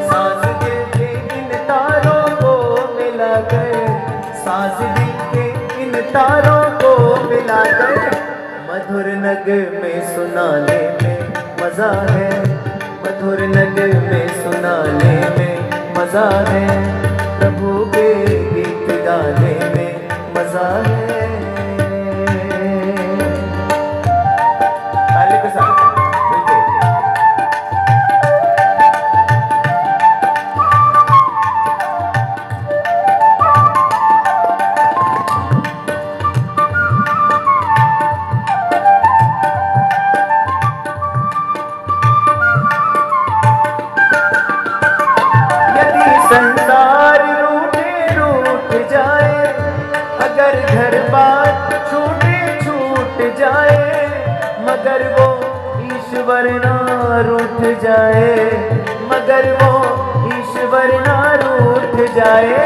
सांस दिल के इन तारों को मिलाकर, सांस दिल के इन तारों को मिलाकर, मधुर नग में सुनाने में मजा है, मधुर नग में सुनाने में मजा है। प्रभु के गीत गाने में मजा है। ताली के साथ मिलके। संसार रूठे रूठ जाए, अगर घर बार छूटे छूट जाए, मगर वो ईश्वर ना रूठ जाए, मगर वो ईश्वर ना रूठ जाए।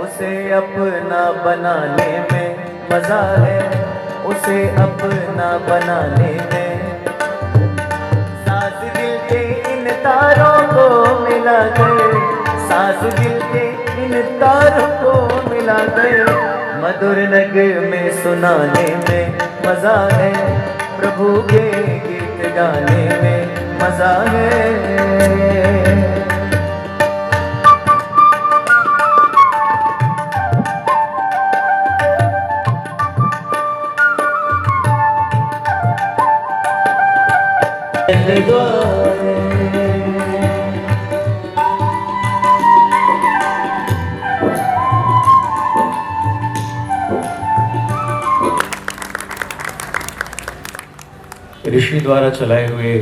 उसे अपना बनाने में मजा है, उसे अपना बनाने में। साज दिल के इन तारों को मिलाकर, साज दिल के इन तारों को मिलाकर, मधुर नग में सुनाने में मजा है। प्रभु के गीत गाने में मजा है। ऋषि द्वारा चलाए हुए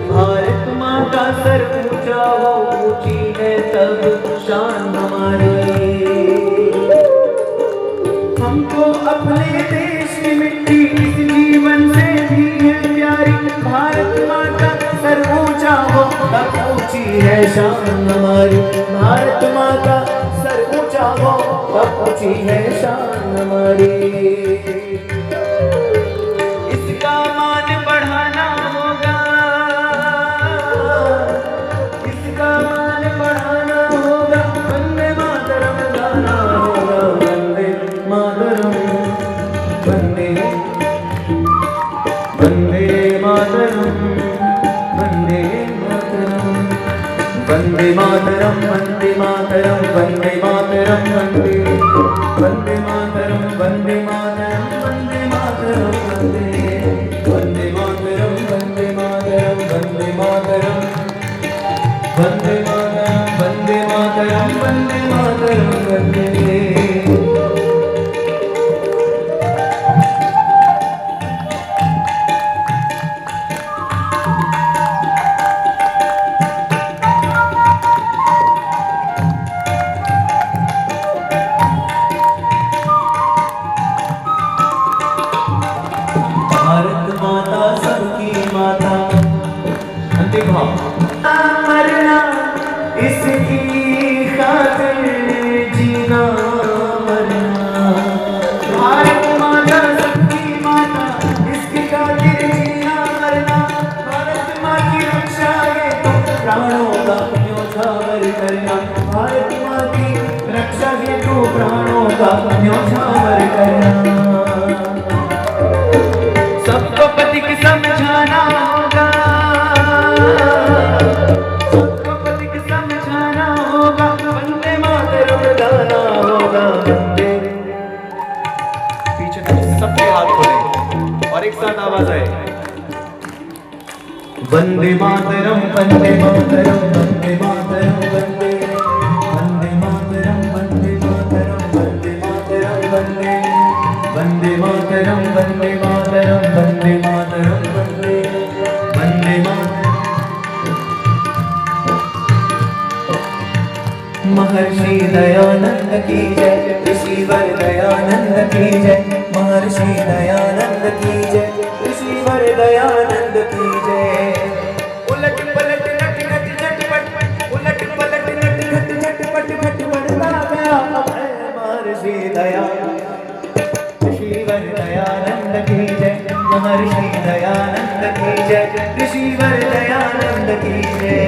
भारत माँ का सर ऊंचा हो, ऊंची है तब शान हमारी। हमको अपने देश की मिट्टी इस जीवन से भी है प्यारी। भारत माँ का सर ऊंचा हो तब ऊंची है शान हमारी। भारत माँ का सर ऊंचा हो तब ऊंची है शान हमारी। इसका मान बढ़ाना होगा, इसका मान बढ़ाना होगा। वंदे मातरम गाना होगा, वंदे मातरम, वंदे वंदे मातरम, वंदे मातरम, वंदे मातरम, वंदे मातरम, वंदे मातरम, वंदे वंदे मातरम, वंदे मातरम, वंदे मातरम, वंदे वंदे मातरम, वंदे मातरम, वंदे मातरम, वंदे मातरम, वंदे मातरम, वंदे मातरम, वंदे। भारत माता सबकी माता, मरना इसकी खातिर जीना मरना। भारत माता सबकी माता, इसकी खातिर जीना मरना। भारत माँ की रक्षा है तो प्राणों का न्योछावर करना। भारत माँ की रक्षा है तो प्राणों का न्योछावर करना। सबको पथिक समझाना होगा, सबको पथिक समझाना होगा। वंदे मातरम गाना होगा, वंदे मातरम वंदे मातरम वंदे मातरम वंदे वंदे मातरम वंदे मातरम वंदे मातरम वंदे वंदे मातरम वंदे मातरम वंदे मातरम वंदे वंदे मातरम। महर्षि दयानंद की जय, ऋषिवर दयानंद की जय, महर्षि दयानंद की जय, ऋषिवर दयानंद की जय। उलट पलट नट नट झटपट, उलट पलट नट नट झटपट घट बढ़ता गया अभय महर्षि दयानंद, ऋषिवर दयानंद की जय, महर्षि दयानंद की जय, ऋषिवर दयानंद की जय।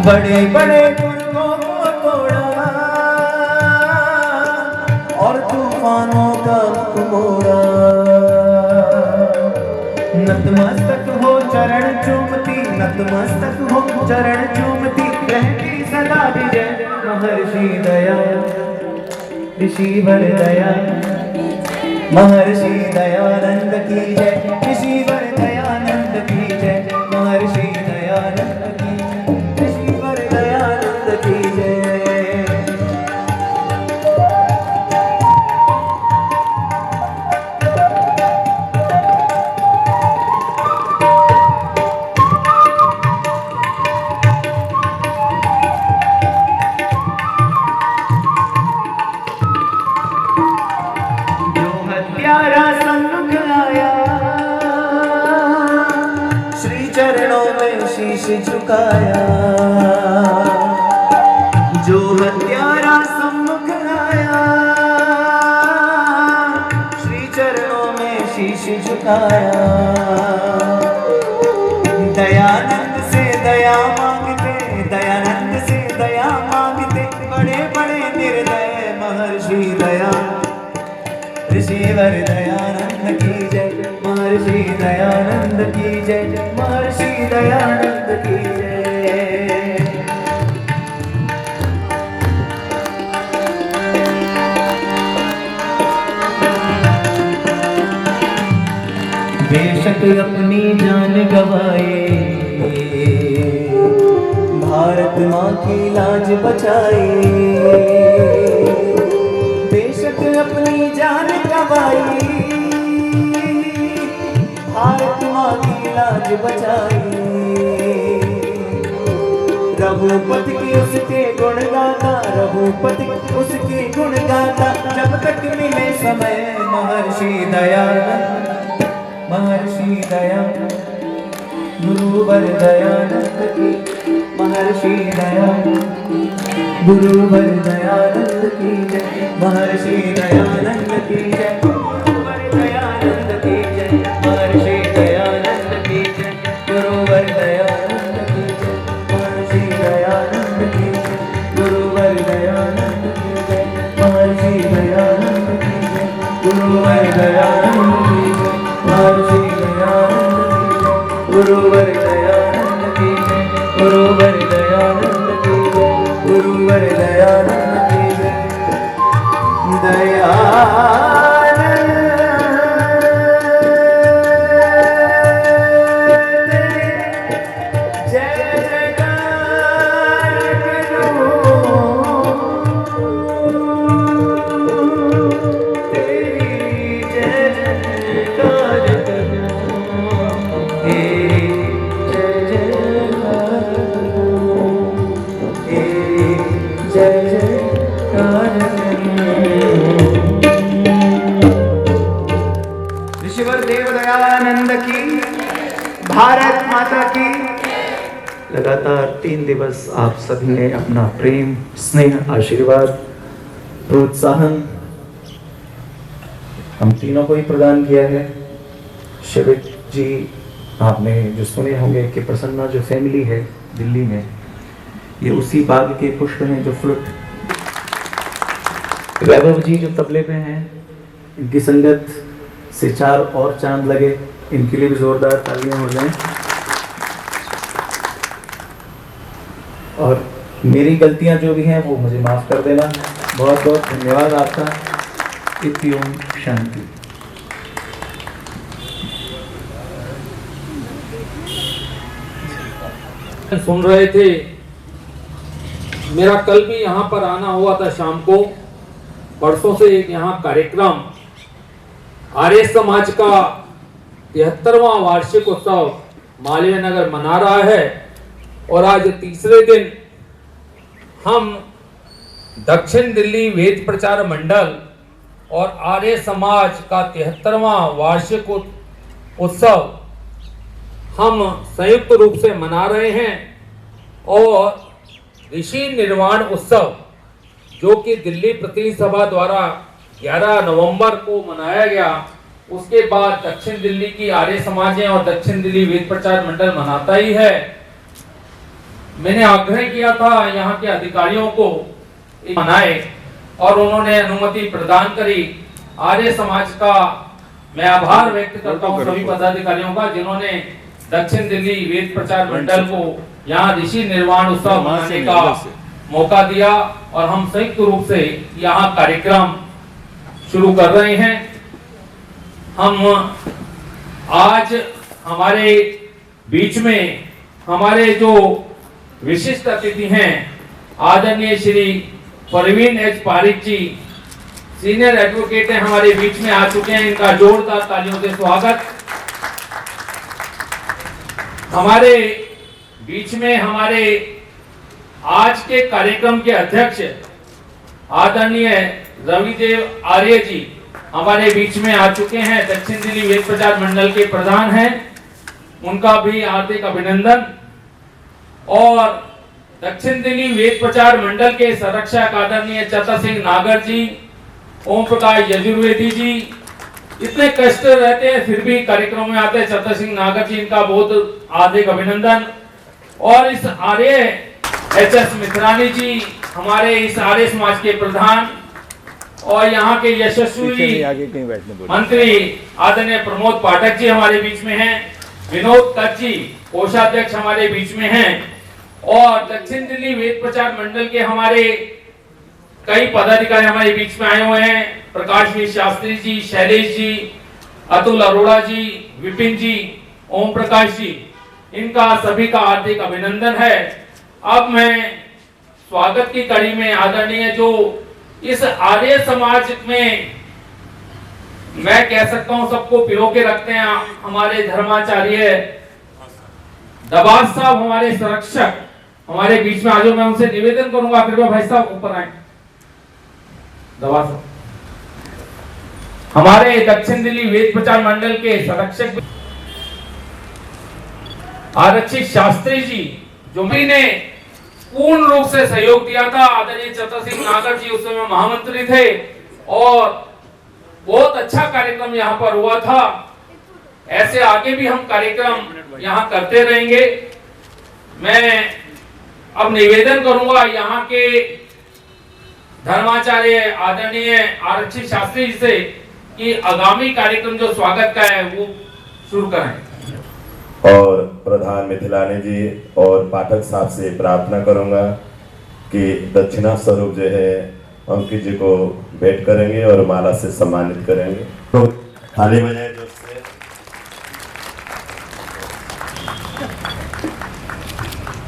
बड़े बड़े दुर्गों को तोड़ा और तूफानों का मुख मोड़ा। नतमस्तक हो चरण चूमती, नतमस्तक हो चरण चूमती, रहती सदा विजय महर्षि दया, ऋषिवर दया, महर्षि दयानंद की जय, ऋषिवर दयानंद की जय, महर्षि दयानंद की, ऋषिवर दयानंद की जय। प्यारा सन्मुख आया, श्री चरणों में शीश झुकाया। जो हत्यारा सम्मुख आया, श्री चरणों में शीश झुकाया। दयानंद से दया मांगते, दयानंद से दया मांगते, बड़े बड़े निर्दय महर्षि दया, ऋषिवर दयानंद की जय, महर्षि दयानंद की जय, महर्षि दयानंद की जय। बेशक अपनी जान गवाए, भारत माँ की लाज बचाए। बेशक अपनी जान गवाई, भारत माँ की लाज बचाई। रघुपति की उसके गुण गाता, रघुपति उसके गुण गाता, जब तक मिले समय महर्षि दयानंद, महर्षि दया, गुरुवर दयानंद की, महर्षि दया, गुरुवर दयानंद की जय, महर्षि दयानंद की जय, गुरुवर दयानंद की जय, महर्षि दयानंद की जय, गुरुवर दयानंद की जय, महर्षि दयानंद की जय, गुरुवर दयानंद की जय, महर्षि दयानंद की जय, गुरुवर दयानंद की जय, महर्षि दयानंद की जय, गुरुवर दयानंद की जय, गुरुवर दयानंद की जय, गुरुवर दयानंद की जय। दयानंद जय जयकार करो, तेरी जय जयकार करो, तेरी जय जयकार करो, तेरी जय जयकार करो। ऋषिवर देव दयानंद की, भारत माता की। लगातार 3 दिवस आप सभी ने अपना प्रेम, स्नेह, आशीर्वाद, प्रोत्साहन हम तीनों को ही प्रदान किया है। शिविर जी आपने जो सुने होंगे कि प्रसन्ना जो फैमिली है दिल्ली में, ये उसी बाग के पुष्प हैं जो फ्लूट। वैभव जी जो तबले पे हैं, इनकी संगत से 4 और चांद लगे, इनके लिए भी जोरदार तालियां हो जाएं। और मेरी गलतियां जो भी हैं वो मुझे माफ कर देना। बहुत बहुत धन्यवाद आपका। इति ओम शांति। सुन रहे थे, मेरा कल भी यहाँ पर आना हुआ था शाम को। परसों से यहाँ कार्यक्रम आर्य समाज का 73वां वार्षिक उत्सव मालवीय नगर मना रहा है और आज तीसरे दिन हम दक्षिण दिल्ली वेद प्रचार मंडल और आर्य समाज का 73वां वार्षिक उत्सव हम संयुक्त रूप से मना रहे हैं। और ऋषि निर्वाण उत्सव जो कि दिल्ली प्रतिनिधि सभा द्वारा 11 नवंबर को मनाया गया, उसके बाद दक्षिण दिल्ली की आर्य समाज और दक्षिण दिल्ली वेद प्रचार मंडल मनाता ही है। मैंने आग्रह किया था यहाँ के अधिकारियों को मनाए और उन्होंने अनुमति प्रदान करी। आर्य समाज का मैं आभार व्यक्त करता हूँ सभी पदाधिकारियों का, जिन्होंने दक्षिण दिल्ली वेद प्रचार मंडल को यहाँ ऋषि निर्वाण उत्सव मनाने का मौका दिया और हम संयुक्त रूप से यहाँ कार्यक्रम शुरू कर रहे हैं। हम आज हमारे बीच में हमारे जो विशिष्ट अतिथि हैं, आदरणीय श्री परवीन एच पारिक जी, सीनियर एडवोकेट हैं, हमारे बीच में आ चुके हैं। इनका जोरदार तालियों से स्वागत। हमारे बीच में हमारे आज के कार्यक्रम के अध्यक्ष आदरणीय रविदेव आर्य जी हमारे बीच में आ चुके हैं, दक्षिण दिल्ली वेद प्रचार मंडल के प्रधान हैं, उनका भी हार्दिक अभिनंदन। और दक्षिण दिल्ली वेद प्रचार मंडल के संरक्षक आदरणीय चतर सिंह नागर जी, ओम प्रकाश यजुर्वेदी जी, इतने कष्ट रहते हैं फिर भी कार्यक्रम में आते हैं। चतर सिंह नागर जी, इनका बहुत हार्दिक अभिनंदन। और इस आर्य HS मित्रानी जी, हमारे इस आर्य समाज के प्रधान, और यहाँ के यशस्वी मंत्री आदरणीय प्रमोद पाठक जी हमारे बीच में हैं। विनोद कच्छ जी कोषाध्यक्ष हमारे बीच में हैं। और दक्षिण दिल्ली वेद प्रचार मंडल के हमारे कई पदाधिकारी हमारे बीच में आए हुए हैं। प्रकाश शास्त्री जी, शैलेश जी, अतुल अरोड़ा जी, विपिन जी, ओम प्रकाश जी, इनका सभी का हार्दिक अभिनंदन है। अब मैं स्वागत की कड़ी में आदरणीय जो इस आर्य समाज में मैं कह सकता हूं सबको पिरो के रखते हैं, हमारे धर्माचार्य दबाज साहब, हमारे संरक्षक हमारे बीच में आज मैं उनसे निवेदन करूंगा, कृपया भाई साहब ऊपर आए। दबाज साहब हमारे दक्षिण दिल्ली वेद प्रचार मंडल के संरक्षक आरक्षित शास्त्री जी, जो भी ने पूर्ण रूप से सहयोग दिया था। आदरणीय चतर सिंह नागर जी उस समय महामंत्री थे और बहुत अच्छा कार्यक्रम यहाँ पर हुआ था। ऐसे आगे भी हम कार्यक्रम यहाँ करते रहेंगे। मैं अब निवेदन करूंगा यहाँ के धर्माचार्य आदरणीय आरक्षित शास्त्री जी से कि आगामी कार्यक्रम जो स्वागत का है वो शुरू करें। और प्रधान मिथिलानी जी और पाठक साहब से प्रार्थना करूंगा कि दक्षिणा स्वरूप जो है अंकित जी को भेंट करेंगे और माला से सम्मानित करेंगे। तो थाली बजाए जोर से।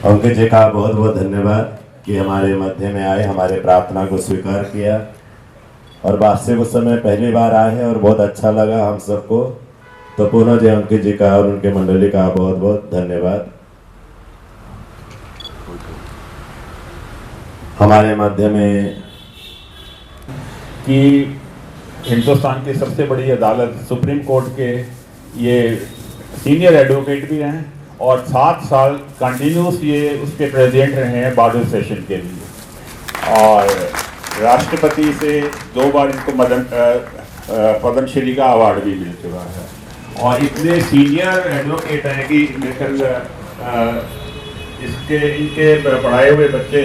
अंकित जी का बहुत बहुत धन्यवाद कि हमारे मध्य में आए, हमारे प्रार्थना को स्वीकार किया और वास्तविक उस समय पहली बार आए हैं और बहुत अच्छा लगा हम सबको। तो पुनः जय अंकित जी का और उनके मंडली का बहुत बहुत धन्यवाद। हमारे मध्य में कि हिंदुस्तान की सबसे बड़ी अदालत सुप्रीम कोर्ट के ये सीनियर एडवोकेट भी हैं और 7 साल कंटिन्यूस ये उसके प्रेसिडेंट रहे हैं बार सेशन के लिए। और राष्ट्रपति से 2 बार इनको पद्मश्री का अवार्ड भी मिल चुका है। और इतने सीनियर एडवोकेट हैं कि इनके पढ़ाए हुए बच्चे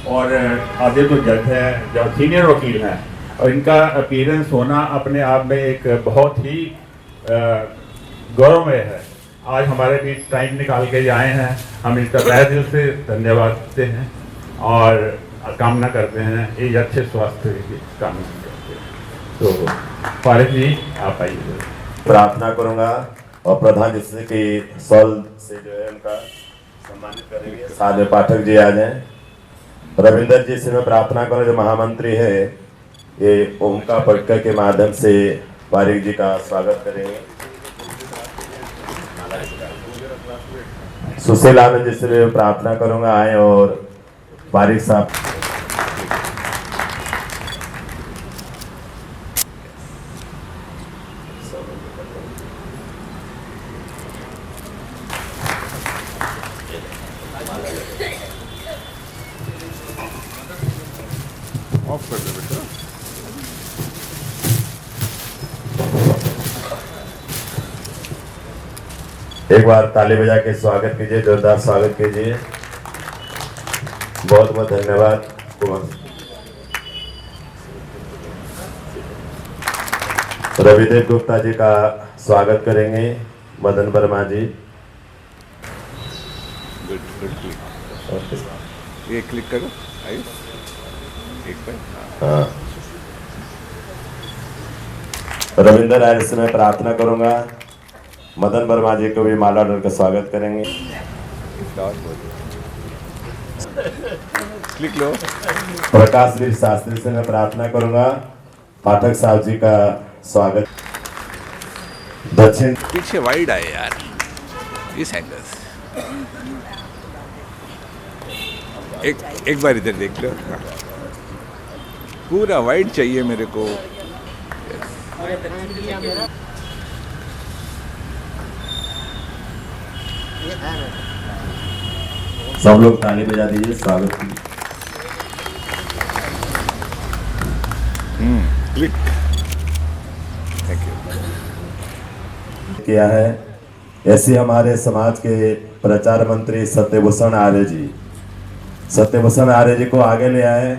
और आधे तो जज हैं जो सीनियर वकील हैं, और इनका अपीयरेंस होना अपने आप में एक बहुत ही गौरवमय है। आज हमारे बीच टाइम निकाल के आए हैं, हम इनका तहे दिल से धन्यवाद देते हैं और कामना करते हैं ये अच्छे स्वास्थ्य की कामना करते हैं। तो फारिक जी आप आइए। प्रार्थना करूंगा और प्रधान जिससे कि सॉल से जो है उनका सम्मानित करेंगे। साथ में पाठक जी आ जाएं। रविंदर जी से मैं प्रार्थना करूँ, जो महामंत्री है, ये ओमका पटका के माध्यम से पारिक जी का स्वागत करेंगे। सुशील आनंद जी से मैं प्रार्थना करूंगा आए और पारिक साहब ऑफ कर दो बेटा। एक बार ताली बजा के स्वागत कीजिए, जोरदार स्वागत कीजिए। बहुत बहुत धन्यवाद। रविदेव गुप्ता जी का स्वागत करेंगे मदन वर्मा जी। गुड गुड क्लिक, ये क्लिक करो। आई एक बार। हाँ, रविंदर आर्य से मैं प्रार्थना करूंगा, मदन वर्मा जी को भी माला डालकर स्वागत करेंगे। क्लिक लो। प्रकाश वीर शास्त्री से मैं प्रार्थना करूंगा, पाठक साहब जी का स्वागत। दक्षिण पीछे वाइड आए यार, इस एंगल से। एक बार इधर देख लो, पूरा वाइड चाहिए मेरे को। सब लोग ताली बजा दीजिए, स्वागत कीजिए। Click, thank you. किया है ऐसे हमारे समाज के प्रचार मंत्री सत्यभूषण आर्य जी। सत्यभूषण आर्य जी को आगे ले आए,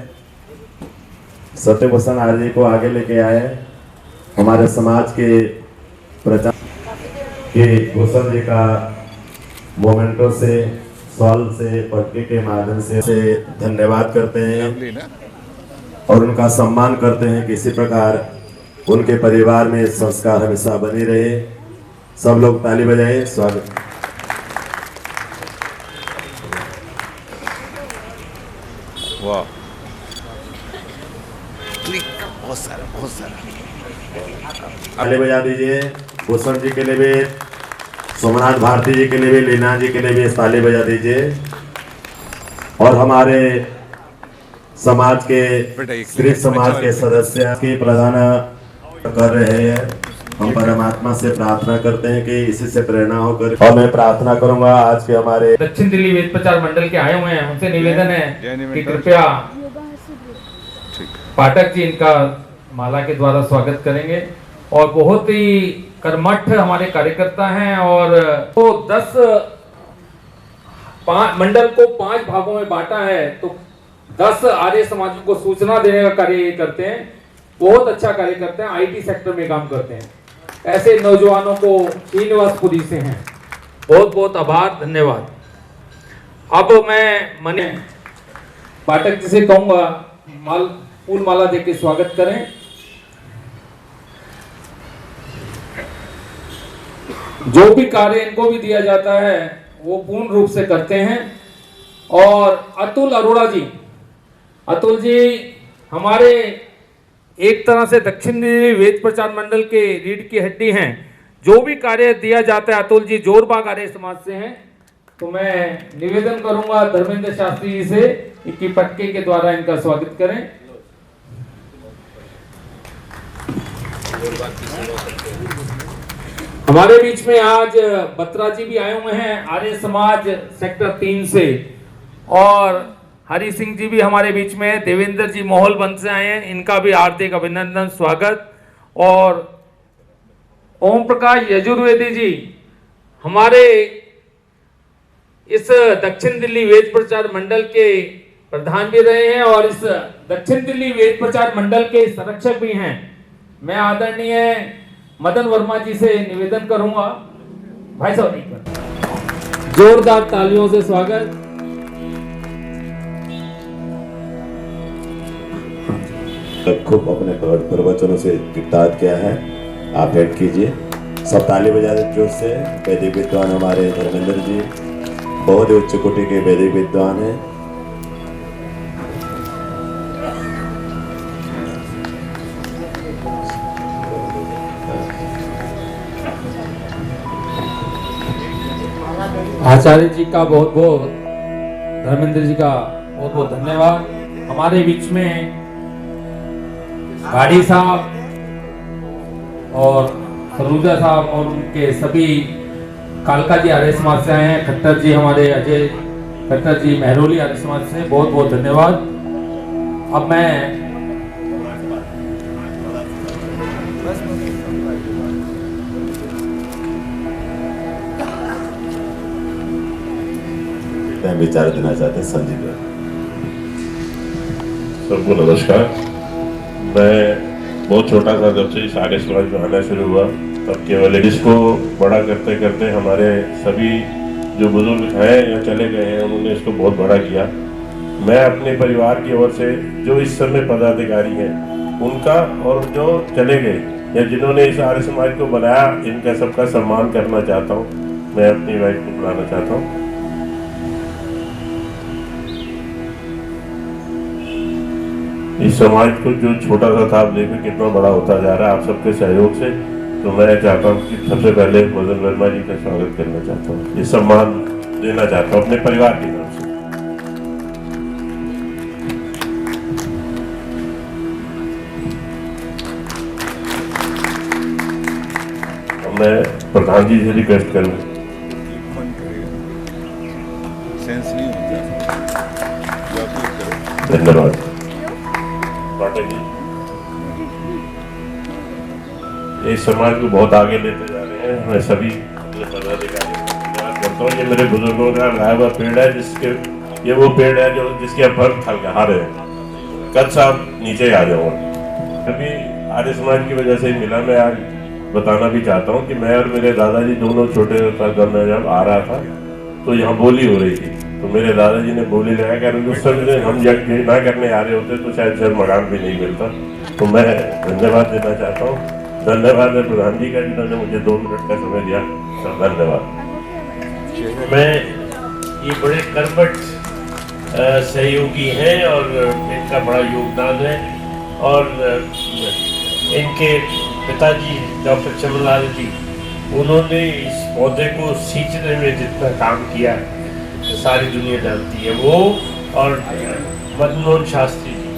सत्यभूषण आर्य जी को आगे लेके आए। हमारे समाज के प्रचार के भूषण जी का मोमेंटो से, सॉल से, पटके के माध्यम से धन्यवाद करते हैं और उनका सम्मान करते हैं कि इसी प्रकार उनके परिवार में संस्कार हमेशा बने रहे। सब लोग ताली बजाएं, स्वागत। वाह, क्लिक, बहुत सारा बहुत सारा। ताली बजा दीजिए। भूषण जी के लिए भी, सोमनाथ भारती जी के लिए भी, लीना जी के लिए भी ताली बजा दीजिए। और हमारे समाज के स्त्री समाज के सदस्य की प्रदान कर रहे हैं। हम परमात्मा से प्रार्थना करते हैं कि इसी से प्रेरणा होकर, और मैं प्रार्थना करूंगा आज के हमारे दक्षिण दिल्ली वेद प्रचार मंडल के आए हुए हैं, उनसे निवेदन है कि कृपया पाठक जी इनका माला के द्वारा स्वागत करेंगे। और बहुत ही कर्मठ हमारे कार्यकर्ता हैं और तो 10 मंडल को 5 भागों में बांटा है, तो 10 आर्य समाज को सूचना देने का कार्य ये करते हैं। बहुत अच्छा कार्य करते हैं, आईटी सेक्टर में काम करते हैं। ऐसे नौजवानों को श्रीनिवासपुरी से हैं, बहुत बहुत आभार, धन्यवाद। अब मैं मने पाठक जी से कहूंगा फूल माला देके स्वागत करें। जो भी कार्य इनको भी दिया जाता है वो पूर्ण रूप से करते हैं। और अतुल अरोड़ा जी, अतुल जी हमारे एक तरह से दक्षिण दिल्ली वेद प्रचार मंडल के रीढ़ की हड्डी हैं। जो भी कार्य दिया जाता है, अतुल जी जोरबाग आर्य समाज से हैं, तो मैं निवेदन करूंगा धर्मेंद्र शास्त्री जी से कि पटके के द्वारा इनका स्वागत करें। हमारे बीच में आज बत्रा जी भी आए हुए हैं आर्य समाज सेक्टर 3 से, और हरि सिंह जी भी हमारे बीच में है। देवेंद्र जी मोहलबंद से आए हैं, इनका भी हार्दिक अभिनंदन, स्वागत। और ओम प्रकाश यजुर्वेदी जी हमारे इस दक्षिण दिल्ली वेद प्रचार मंडल के प्रधान भी रहे हैं और इस दक्षिण दिल्ली वेद प्रचार मंडल के संरक्षक भी हैं। मैं आदरणीय मदन वर्मा जी से निवेदन करूंगा, भाई साहब एक बार जोरदार तालियों से स्वागत। खूब अपने प्रवचनों से किताब किया है, आप ऐड कीजिए। सब ताली बजा दे जोर से। वैदिक विद्वान हमारे धर्मेंद्र जी बहुत ही उच्च कोटि के वैदिक विद्वान हैं। आचार्य जी का बहुत बहुत, धर्मेंद्र जी का बहुत बहुत धन्यवाद। हमारे बीच में गाड़ी साहब और सरूजा साहब और उनके सभी कालका जी आर्य समाज से आए हैं, खट्टर जी हमारे अजय खट्टर जी महरोली आर्य समाज से, बहुत बहुत धन्यवाद। अब मैं विचार देना चाहते हैं संजीव। सबको नमस्कार। मैं बहुत छोटा था जब से इस आर्य समाज में आना शुरू हुआ, तब केवल लेडीज को बड़ा करते करते हमारे सभी जो बुजुर्ग हैं या चले गए हैं उन्होंने इसको बहुत बड़ा किया। मैं अपने परिवार की ओर से जो इस समय पदाधिकारी हैं उनका और जो चले गए या जिन्होंने इस आर्य समाज को बनाया, इनका सबका सम्मान करना चाहता हूँ। मैं अपनी वाइफ को बुलाना चाहता हूँ। इस समाज को जो छोटा सा था, आप देखिए कितना बड़ा होता जा रहा है आप सबके सहयोग से। तो मैं चाहता हूँ कि सबसे पहले मदन वर्मा जी का स्वागत करना चाहता हूँ, ये सम्मान देना चाहता हूँ अपने परिवार की तरफ से। मैं प्रधान जी से रिक्वेस्ट करूँ। धन्यवाद। इस समाज को बहुत आगे लेते जा रहे हैं। मैं सभी अपने पदाधिकारियों को धन्यवाद करता हूँ। ये मेरे बुजुर्गों का लगाया हुआ पेड़ है, जिसके ये वो पेड़ है जो जिसके फल थलगहार है। कल साहब नीचे आ जाऊंगा। अभी आर्य समाज की वजह से मिला। मैं आज बताना भी चाहता हूँ कि मैं और मेरे दादाजी दोनों छोटे जब आ रहा था तो यहाँ बोली हो रही थी, तो मेरे दादाजी ने बोली लगाया कि उस समय हम यज्ञ ना करने आ रहे होते तो शायद मकान भी नहीं मिलता। तो मैं धन्यवाद देना चाहता हूँ। धन्यवाद है प्रधान जी का जिन्होंने मुझे 2 मिनट का समय दिया। धन्यवाद। मैं ये बड़े कर्मठ सहयोगी हैं और इनका बड़ा योगदान है। और इनके पिताजी डॉक्टर चमनलाल जी, उन्होंने इस पौधे को सींचने में जितना काम किया सारी दुनिया जानती है। वो और मदन मोहन शास्त्री जी,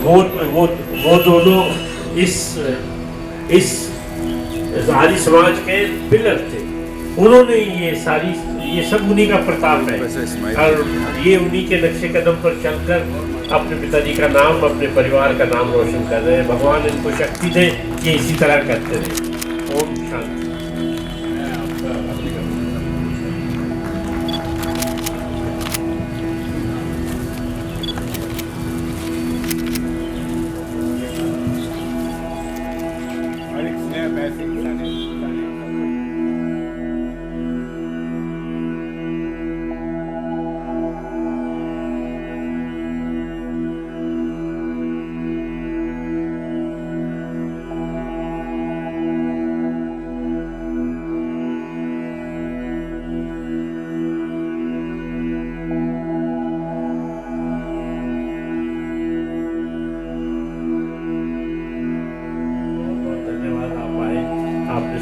वो दोनों इस आर्य समाज के पिलर थे। उन्होंने ये सब उन्हीं का प्रताप है और ये उन्हीं के नक्शे कदम पर चलकर अपने पिताजी का नाम, अपने परिवार का नाम रोशन कर रहे हैं। भगवान इनको शक्ति दे कि इसी तरह करते रहे। ओम शांति।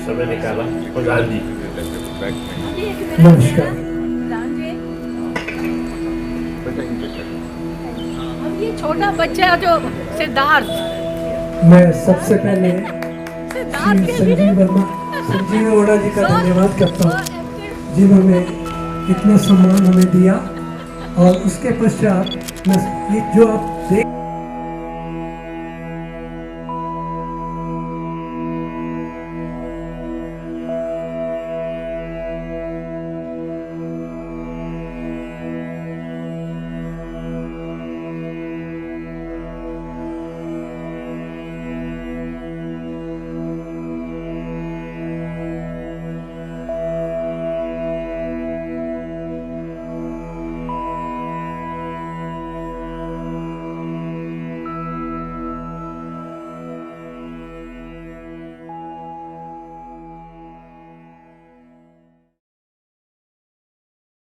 समय निकाला। प्रधान जी नमस्कार। अब ये छोटा बच्चा जो सिद्धार्थ, मैं सबसे पहले श्री संजीव अरोड़ा जी का धन्यवाद करता हूँ जिन्होंने इतना सम्मान हमें दिया। और उसके पश्चात ये जो आप देख